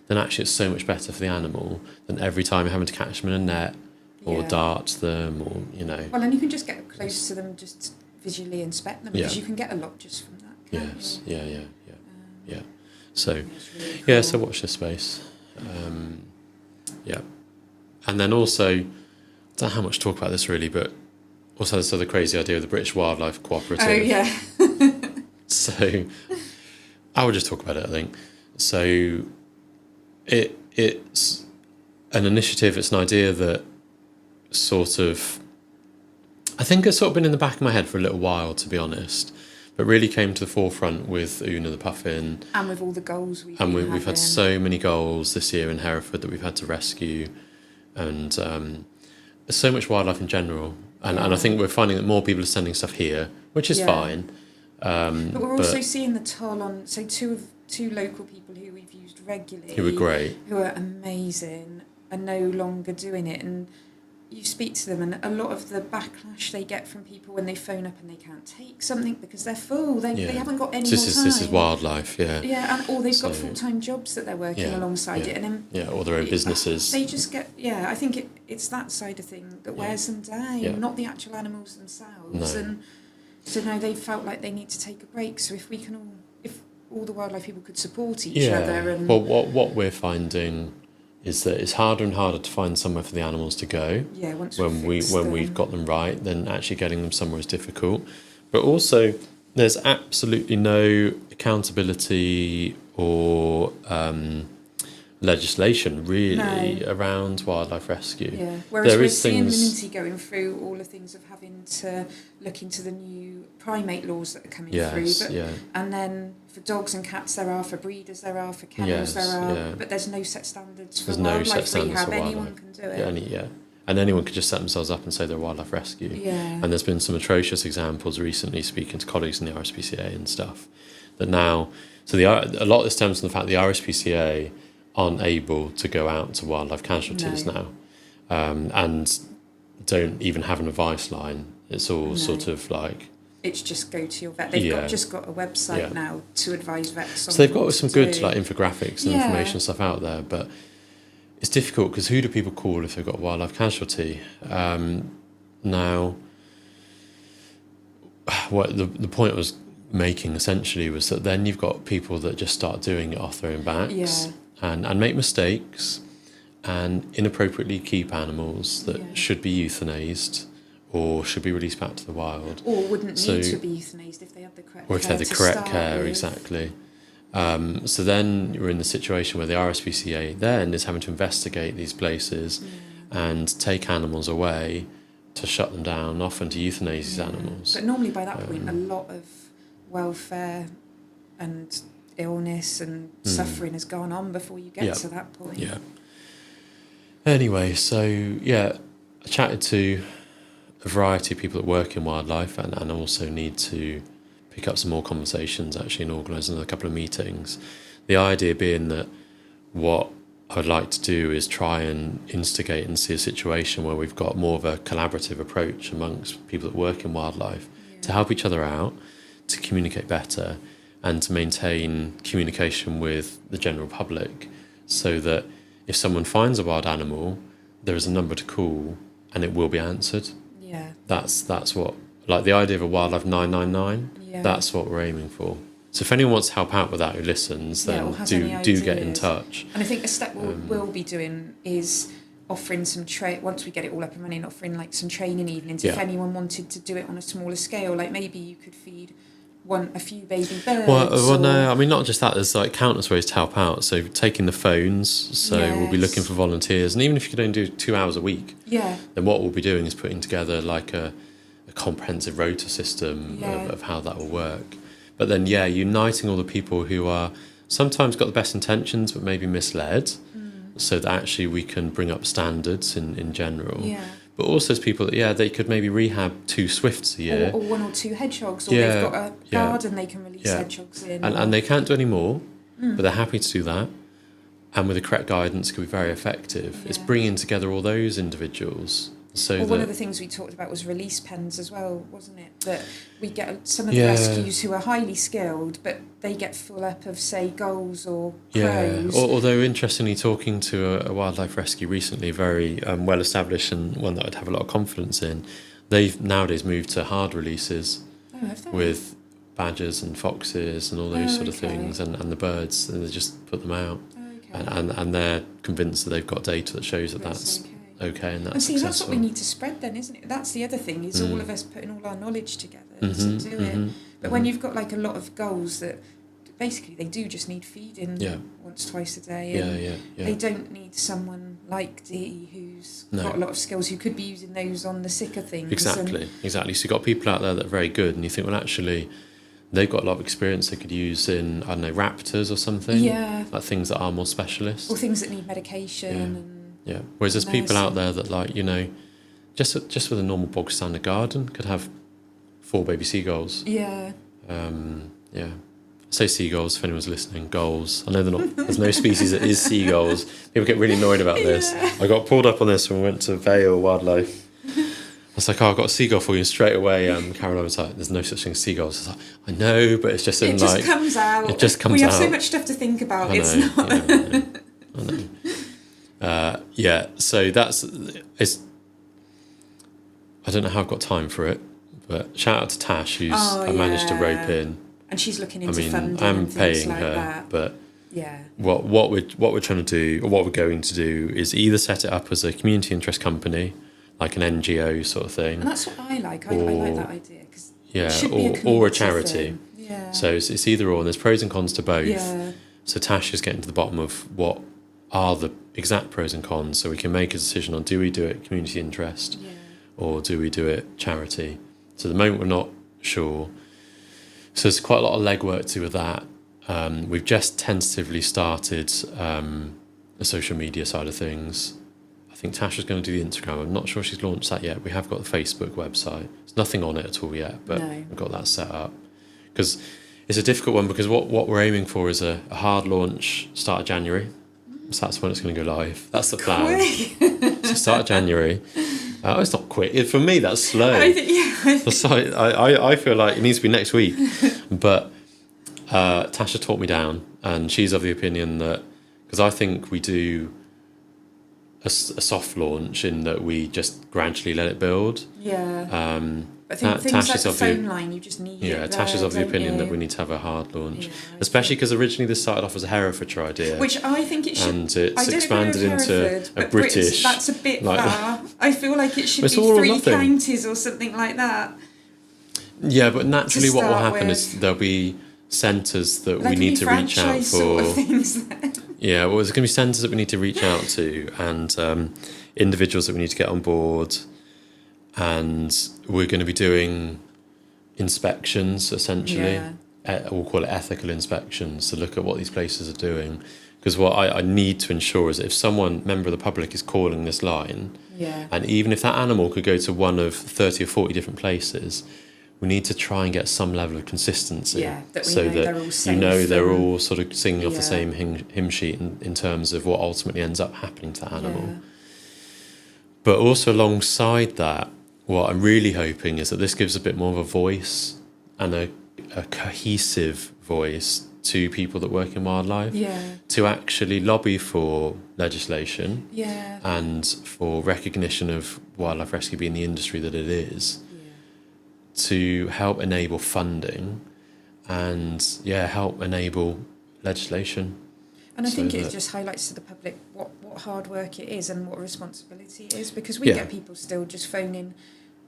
then actually it's so much better for the animal than every time you're having to catch them in a net or dart them or, Well, and you can just get close to them, just visually inspect them, because you can get a lot just from that. Yes, yeah. So, really cool. So watch this space. And then also, I don't know how much to talk about this really, but also this other crazy idea of the British Wildlife Cooperative. Oh, yeah. So, I would just talk about it, I think. So, it's an initiative, it's an idea that sort of, I think it's sort of been in the back of my head for a little while, to be honest, but really came to the forefront with Una the puffin. And with all the goals we've had so many goals this year in Hereford that we've had to rescue, and so much wildlife in general. And I think we're finding that more people are sending stuff here, which is fine. But we're also seeing the toll on, so two local people who we've used regularly. Who were great. Who are amazing, are no longer doing it. And you speak to them, and a lot of the backlash they get from people when they phone up and they can't take something because they're full. They haven't got any more time. This is wildlife, or they've got full-time jobs that they're working alongside it. And then, or their own businesses. They just get, I think it's that side of thing that wears them down, not the actual animals themselves. No. And so now they felt like they need to take a break. So if all the wildlife people could support each other. And well, what we're finding is that it's harder and harder to find somewhere for the animals to go. Yeah, once we've got them right, then actually getting them somewhere is difficult. But also, there's absolutely no accountability or legislation really around wildlife rescue. Yeah, whereas we're seeing Lindsay going through all the things of having to look into the new primate laws that are coming through. And then for dogs and cats there are, for breeders there are, for kennels there are, but there's no set standards for wildlife rehab. Anyone can do it. And anyone could just set themselves up and say they're wildlife rescue. Yeah. And there's been some atrocious examples recently, speaking to colleagues in the RSPCA and stuff, that now, a lot of this stems from the fact the RSPCA aren't able to go out to wildlife casualties now, and don't even have an advice line. It's all sort of like... It's just go to your vet. They've just got a website now to advise vets on. So they've got some good infographics and information stuff out there, but it's difficult because who do people call if they've got a wildlife casualty? Now, what the point I was making essentially was that then you've got people that just start doing it off their own backs and make mistakes and inappropriately keep animals that should be euthanized or should be released back to the wild. Or wouldn't need to be euthanized if they had the correct care. Or if they had the correct care, exactly. So then you're in the situation where the RSPCA then is having to investigate these places and take animals away to shut them down, often to euthanize these animals. But normally by that point, a lot of welfare and illness and suffering has gone on before you get to that point. Yeah. Anyway, so I chatted to a variety of people that work in wildlife and also need to pick up some more conversations actually and organise another couple of meetings. The idea being that what I would like to do is try and instigate and see a situation where we've got more of a collaborative approach amongst people that work in wildlife to help each other out, to communicate better and to maintain communication with the general public so that if someone finds a wild animal, there is a number to call and it will be answered. Yeah. That's what, like the idea of a wildlife 999, that's what we're aiming for. So if anyone wants to help out with that who listens, then do get in touch. And I think a step we'll be doing is offering some once we get it all up and running, offering like some training evenings if anyone wanted to do it on a smaller scale. Like maybe you could feed a few baby birds. Well, no, I mean not just that. There's like countless ways to help out. So taking the phones. So we'll be looking for volunteers, and even if you could only do 2 hours a week, then what we'll be doing is putting together like a comprehensive rota system of how that will work. But then, uniting all the people who are sometimes got the best intentions but maybe misled, so that actually we can bring up standards in general. Yeah. But also as people that, they could maybe rehab 2 swifts a year. Or 1 or 2 hedgehogs, or they've got a garden they can release hedgehogs in. And they can't do any more, but they're happy to do that. And with the correct guidance, it could be very effective. Yeah. It's bringing together all those individuals. So one of the things we talked about was release pens as well, wasn't it? That we get some of the rescues who are highly skilled, but they get full up of, say, gulls or crows. Yeah, although interestingly, talking to a wildlife rescue recently, very well established and one that I'd have a lot of confidence in, they've nowadays moved to hard releases with badgers and foxes and all those sort of things and the birds, and they just put them out. And they're convinced that they've got data that shows that that's okay, and that's that's what we need to spread then, isn't it? That's the other thing, is all of us putting all our knowledge together to do it. But when you've got like a lot of gulls that basically they do just need feeding once, twice a day, and they don't need someone like Dee who's got a lot of skills, who could be using those on the sicker things. Exactly. So you've got people out there that are very good, and you think, well, actually they've got a lot of experience they could use in, I don't know, raptors or something. Yeah. Like things that are more specialist. Or things that need medication. Whereas there's people out there that, like, just with a normal bog standard garden could have 4 baby seagulls. I say seagulls if anyone's listening. Gulls. I know they're not. There's no species that is seagulls. People get really annoyed about this. I got pulled up on this when we went to Vale Wildlife. I was like, I've got a seagull for you. And straight away, Caroline was like, there's no such thing as seagulls. I was like, I know, but it's just it just comes out. It just comes out. We have so much stuff to think about. It's not. I know. So it's. I don't know how I've got time for it, but shout out to Tash, who's I managed to rope in. And she's looking into funding. I'm paying like her, that. but what we're trying to do, or what we're going to do, is either set it up as a community interest company, like an NGO sort of thing. And that's what I like. I like that idea, because or a charity. Thing. Yeah. So it's either or, and there's pros and cons to both. Yeah. So Tash is getting to the bottom of what are the exact pros and cons, so we can make a decision on, do we do it community interest or do we do it charity. So at the moment we're not sure. So there's quite a lot of legwork to do with that. We've just tentatively started the social media side of things. I think Tasha's going to do the Instagram. I'm not sure she's launched that yet. We have got the Facebook website. There's nothing on it at all yet, but we've got that set up. Because it's a difficult one, because what we're aiming for is a hard launch start of January. So that's when it's going to go live. That's the plan. So start of January. It's not quick. For me, that's slow. I feel like it needs to be next week. But Tasha talked me down, and she's of the opinion that, because I think we do a soft launch in that we just gradually let it build. I think things like the phone line, you just need it. Tash is of the opinion that we need to have a hard launch, especially because originally this started off as a Herefordshire idea, which I think it should. And it's expanded into a British. That's a bit far. I feel like it should be 3 counties or something like that. Yeah, but naturally, what will happen is there'll be centres that we need to reach out for. Sort of things then. Yeah, well, there's going to be centres that we need to reach out to, and individuals that we need to get on board. And we're going to be doing inspections, essentially. We'll call it ethical inspections, to look at what these places are doing. Because what I need to ensure is that if someone, member of the public, is calling this line, and even if that animal could go to one of 30 or 40 different places, we need to try and get some level of consistency. So that they're all sort of singing off the same hymn sheet in terms of what ultimately ends up happening to that animal. But also alongside that, what I'm really hoping is that this gives a bit more of a voice and a cohesive voice to people that work in wildlife to actually lobby for legislation and for recognition of wildlife rescue being the industry that it is, to help enable funding and help enable legislation. And I think it just highlights to the public what hard work it is and what responsibility it is, because we get people still just phoning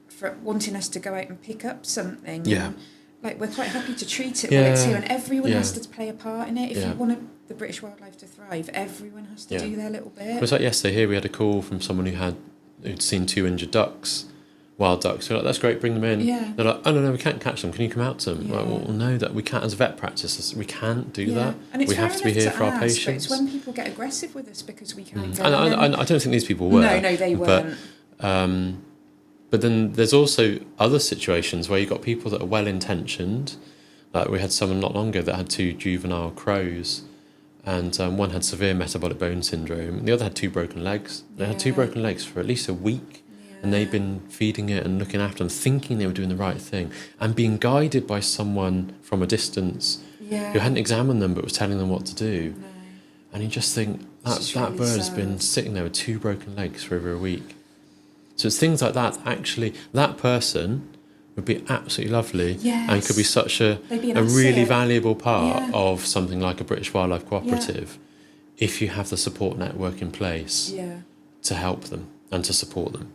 for wanting us to go out and pick up something. And, like, we're quite happy to treat it volunteer, and everyone has to play a part in it. If you want the British wildlife to thrive, everyone has to do their little bit. It was like yesterday here, we had a call from someone who'd seen 2 injured ducks, wild ducks. We're like, that's great, bring them in. They're like, oh no, we can't catch them. Can you come out to them? Like, well, no, that we can't, as a vet practice, we can't do that. And it's we have to be here for our patients. But it's when people get aggressive with us because we can't go. And I don't think these people were. No, they weren't. But then there's also other situations where you've got people that are well-intentioned. Like we had someone not long ago that had 2 juvenile crows, and one had severe metabolic bone syndrome, and the other had 2 broken legs. They had 2 broken legs for at least a week, and they'd been feeding it and looking after them, thinking they were doing the right thing, and being guided by someone from a distance who hadn't examined them but was telling them what to do. And you just think, that bird has been sitting there with 2 broken legs for over a week. So it's things like that. Actually, that person would be absolutely lovely and could be such a really valuable part of something like a British Wildlife Cooperative if you have the support network in place to help them and to support them.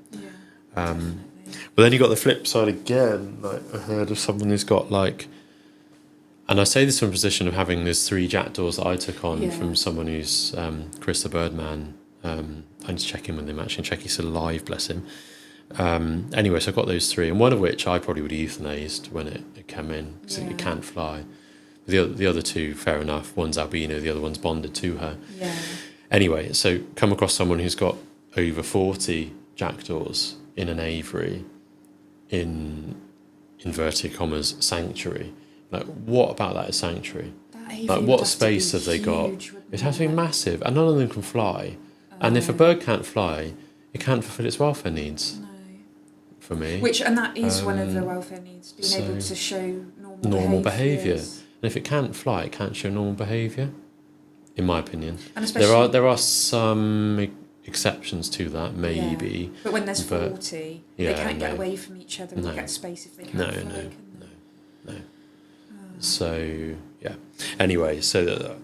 But then you got the flip side again. Like, I heard of someone who's got and I say this from a position of having those 3 jackdaws that I took on from someone who's Chris the Birdman. I need to check in with him, actually, check he's still alive, bless him. Anyway, so I got those 3, and one of which I probably would have euthanized when it came in, because it can't fly. The other 2, fair enough. One's albino, the other one's bonded to her. Anyway, so come across someone who's got over 40 jackdaws in an aviary in inverted commas sanctuary. Like, what about that is sanctuary? Like, what space have they got? It has to be massive, and none of them can fly. And if a bird can't fly, it can't fulfil its welfare needs. For me. And that is one of the welfare needs, being able to show normal behaviour. And if it can't fly, it can't show normal behaviour, in my opinion. And there are some exceptions to that, maybe. But when there's 40, they can't get away from each other and get space if they can't fly. No. So, Anyway, so,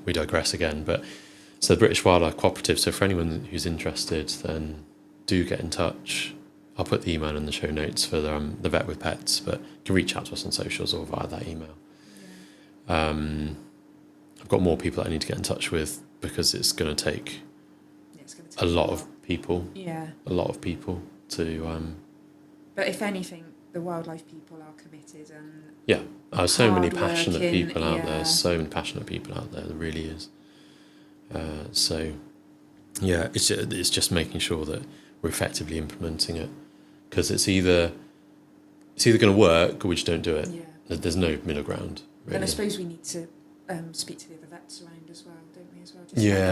we digress again, but... So the British Wildlife Cooperative, so for anyone who's interested, then do get in touch. I'll put the email in the show notes for the Vet with Pets, but you can reach out to us on socials or via that email. I've got more people that I need to get in touch with, because it's going to take a lot of people. A lot of people to... But if anything, the wildlife people are committed and... so many passionate people out there. So many passionate people out there. There really is. It's just making sure that we're effectively implementing it, because it's either going to work or we just don't do it. There's no middle ground, really. And I suppose we need to speak to the other vets around as well, don't we? As well.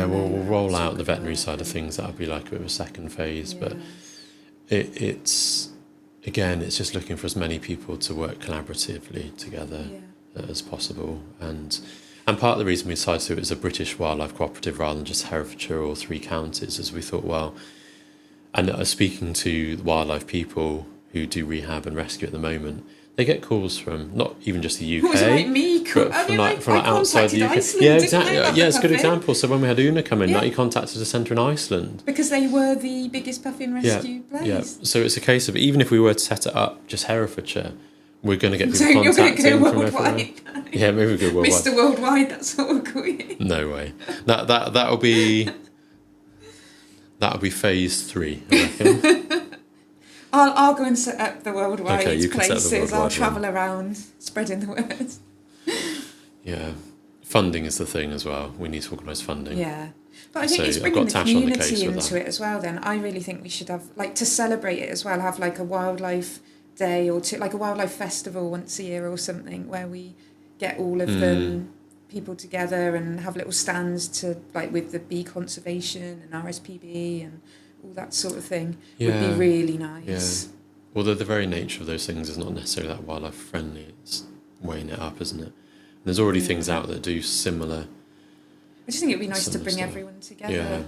We'll roll out the veterinary side of things. That'll be like a bit of a second phase, but it's just looking for as many people to work collaboratively together as possible. And part of the reason we decided to do it as a British Wildlife Cooperative rather than just Herefordshire or 3 counties is we thought, and speaking to wildlife people who do rehab and rescue at the moment, they get calls from not even just the UK, Was it like me? but from outside the UK. Iceland, yeah, didn't exactly. I? Yeah, it's a good example. So when we had Una come in, Yeah. like, he contacted a centre in Iceland. Because they were the biggest puffin rescue place. Yeah. So it's a case of, even if we were to set it up just Herefordshire, we're going to get people So you're going to contacting go from everywhere. worldwide. Yeah, maybe we go worldwide. Mr. Worldwide, that's what we'll call you. No way. That'll be phase 3, I reckon. I'll go and set up the worldwide Okay, you can set up the places. I'll worldwide travel around spreading the word. Yeah. Funding is the thing as well. We need to organise funding. Yeah. But I think So it's I've bringing got the Tash on the community case with into that. it as well then. I really think we should have, like, to celebrate it as well, have like a wildlife day or two, like a wildlife festival once a year or something, where we get all of them people together and have little stands to, like, with the bee conservation and RSPB and all that sort of thing. Would be really nice. Yeah. Although the very nature of those things is not necessarily that wildlife friendly, it's weighing it up, isn't it? And there's already things out that do similar. I just think it'd be nice to similar bring stuff. everyone together. Yeah.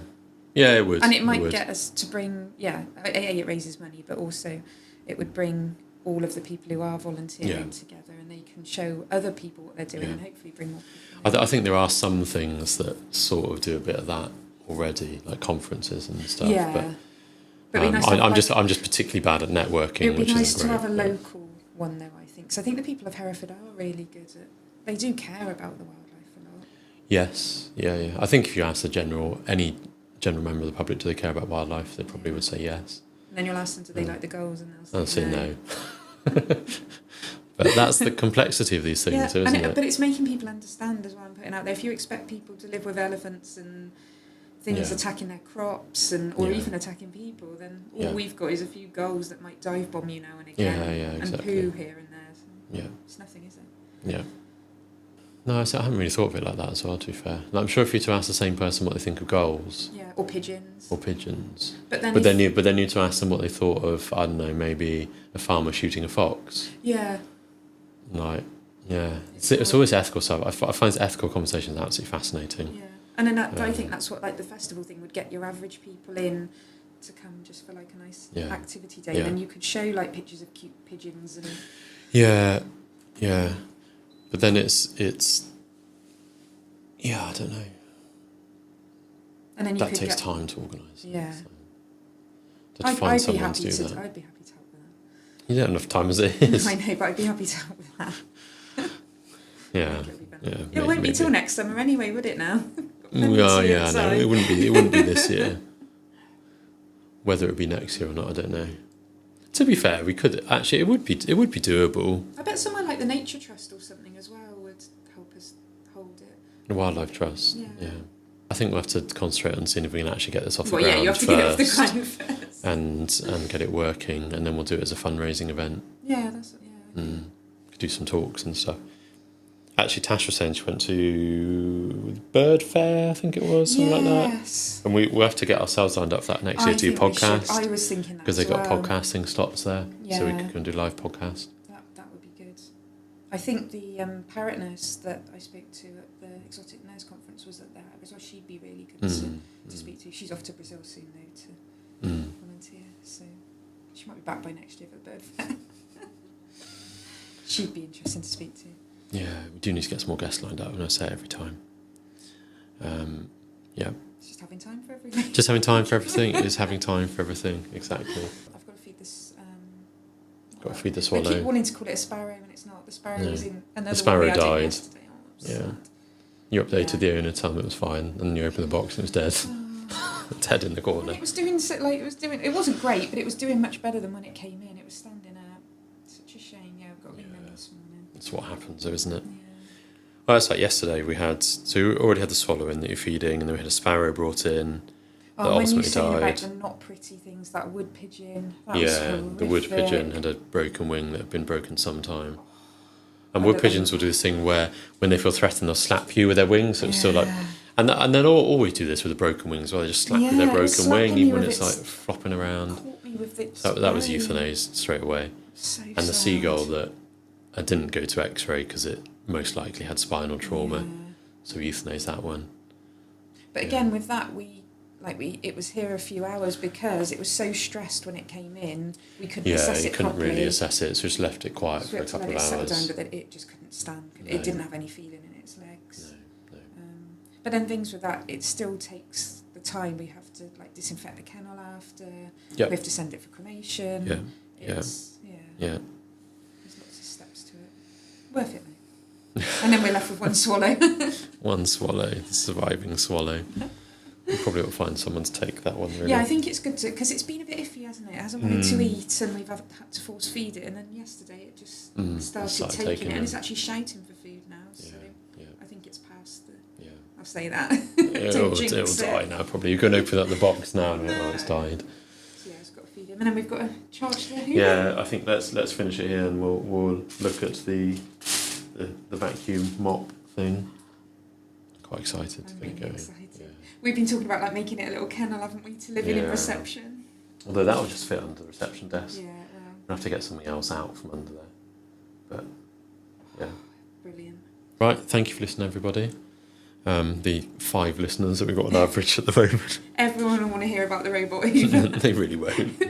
Yeah, it would. And it might get us to bring, it raises money, but also it would bring all of the people who are volunteering together, and they can show other people what they're doing and hopefully bring more people. I think there are some things that sort of do a bit of that already, like conferences and stuff. Yeah. But it'd be nice to have, I'm just particularly bad at networking, it would which be nice isn't to great. have a local one, though, I think. Because I think the people of Hereford are really good at... They do care about the wildlife a lot. Yes, yeah. I think if you ask any general member of the public, do they care about wildlife, they probably would say yes. And then you'll ask them, do they like the goals? And They'll say no. But that's the complexity of these things, isn't it? But it's making people understand as well, and putting out there. If you expect people to live with elephants and things attacking their crops or even attacking people, then all we've got is a few gulls that might dive bomb you now and again, exactly. and poo here and there. So it's nothing, is it? Yeah. No, I haven't really thought of it like that as well, to be fair. Like, I'm sure if you were to ask the same person what they think of gulls... Yeah, or pigeons. But then you had to ask them what they thought of, I don't know, maybe a farmer shooting a fox. Yeah. Like, yeah. It's always ethical stuff. I find ethical conversations absolutely fascinating. Yeah. And then I think that's what, like, the festival thing would get your average people in to come just for, like, a nice activity day. Yeah. And then you could show, like, pictures of cute pigeons and... Yeah. But then it's I don't know. And then that takes time to organise. Yeah. So, I'd be happy to that. help with that. You don't have enough time as it is. I know, but I'd be happy to help with that. Yeah. It won't be till next summer anyway, would it now? No, it wouldn't be this year. Whether it would be next year or not, I don't know. To be fair, we could actually. It would be doable. I bet somewhere like the Nature Trust or something as well would help us hold it. The Wildlife Trust. Yeah. I think we'll have to concentrate on seeing if we can actually get this off the ground. ground You have to get it off the ground first. And get it working, and then we'll do it as a fundraising event. Yeah, Could do some talks and stuff. Actually, Tash was saying she went to Bird Fair, I think it was, something like that. And we'll have to get ourselves lined up for that next year to do podcast. I was thinking that because they've got podcasting slots there, so we can do live podcast. That would be good. I think the parrot nurse that I spoke to at the Exotic Nurse Conference was at that as well. She'd be really good to speak to. She's off to Brazil soon though to volunteer, so she might be back by next year for Bird Fair. She'd be interesting to speak to. Yeah, we do need to get some more guests lined up, and I say it every time. Just having time for everything. Just having time for everything is having time for everything, exactly. I've got to feed this... got to feed the swallow. I keep wanting to call it a sparrow, and it's not. The sparrow was in another the sparrow one died. Yesterday. Sad. You updated the owner, tell them it was fine, and you opened the box and it was dead. Dead in the corner. And it was doing it wasn't great, but it was doing much better than when it came in. It was standing up. Such a shame. Yeah, I've got to ring them this morning. That's what happens, though, isn't it? Yeah. Well, it's like yesterday we already had the swallow in that you're feeding, and then we had a sparrow brought in that ultimately when you saying died. about the not pretty things, that wood pigeon. That was the wood horrific. pigeon had a broken wing that had been broken some time. And wood pigeons will do this thing where when they feel threatened, they'll slap you with their wings. So it's still like, and they'll always do this with a broken wing as well. They just slap you with their broken wing, even when it's like flopping around. Caught me with its That was euthanized straight away. So and the seagull that didn't go to X-ray because it most likely had spinal trauma, so we euthanized that one. But again, with that, we it was here a few hours because it was so stressed when it came in. We couldn't assess it properly. Yeah, you couldn't really assess it, so just left it quiet for a couple of hours. Settle down, but it just couldn't stand. It didn't have any feeling in its legs. No. But then things with that, it still takes the time. We have to disinfect the kennel after. Yep. We have to send it for cremation. Yeah. There's lots of steps to it. Worth it though. And then we're left with one swallow. One swallow, the surviving swallow. We probably will find someone to take that one, really. Yeah, I think it's good to, because it's been a bit iffy, hasn't it? It hasn't wanted to eat, and we've had to force feed it. And then yesterday it just started taking it, and it's actually shouting for food now. So I think it's past the. Yeah. I'll say that. It'll die now. Probably you can open up the box now, and it's died. So it's got to feed him, and then we've got to charge the hoover. Yeah, I think let's finish it here, and we'll look at the vacuum mop thing. Quite excited to get going. Yeah. We've been talking about making it a little kennel, haven't we, to live in reception? Although that will just fit under the reception desk. Yeah, well. We'll have to get something else out from under there. But yeah. Brilliant. Right, thank you for listening, everybody. The 5 listeners that we've got on average at the moment. Everyone will want to hear about the robot hoover. They really won't.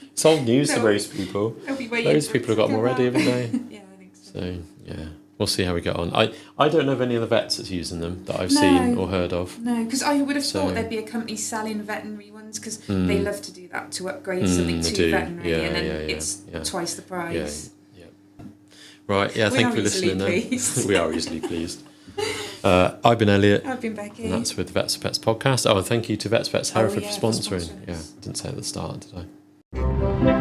It's old news to most people. Those people have got them already, haven't they? Yeah, I think so. So yeah. We'll see how we get on. I don't know of any other vets that's using them that I've seen or heard of. No, because I would have thought there'd be a company selling veterinary ones because they love to do that to upgrade something to veterinary, and then it's twice the price. Yeah. Right, thank you for listening. We are easily pleased. I've been Elliot. I've been Becky. And that's with the Vets for Pets podcast. Oh, and thank you to Vets for Pets Hereford for sponsoring. Yeah, I didn't say at the start, did I?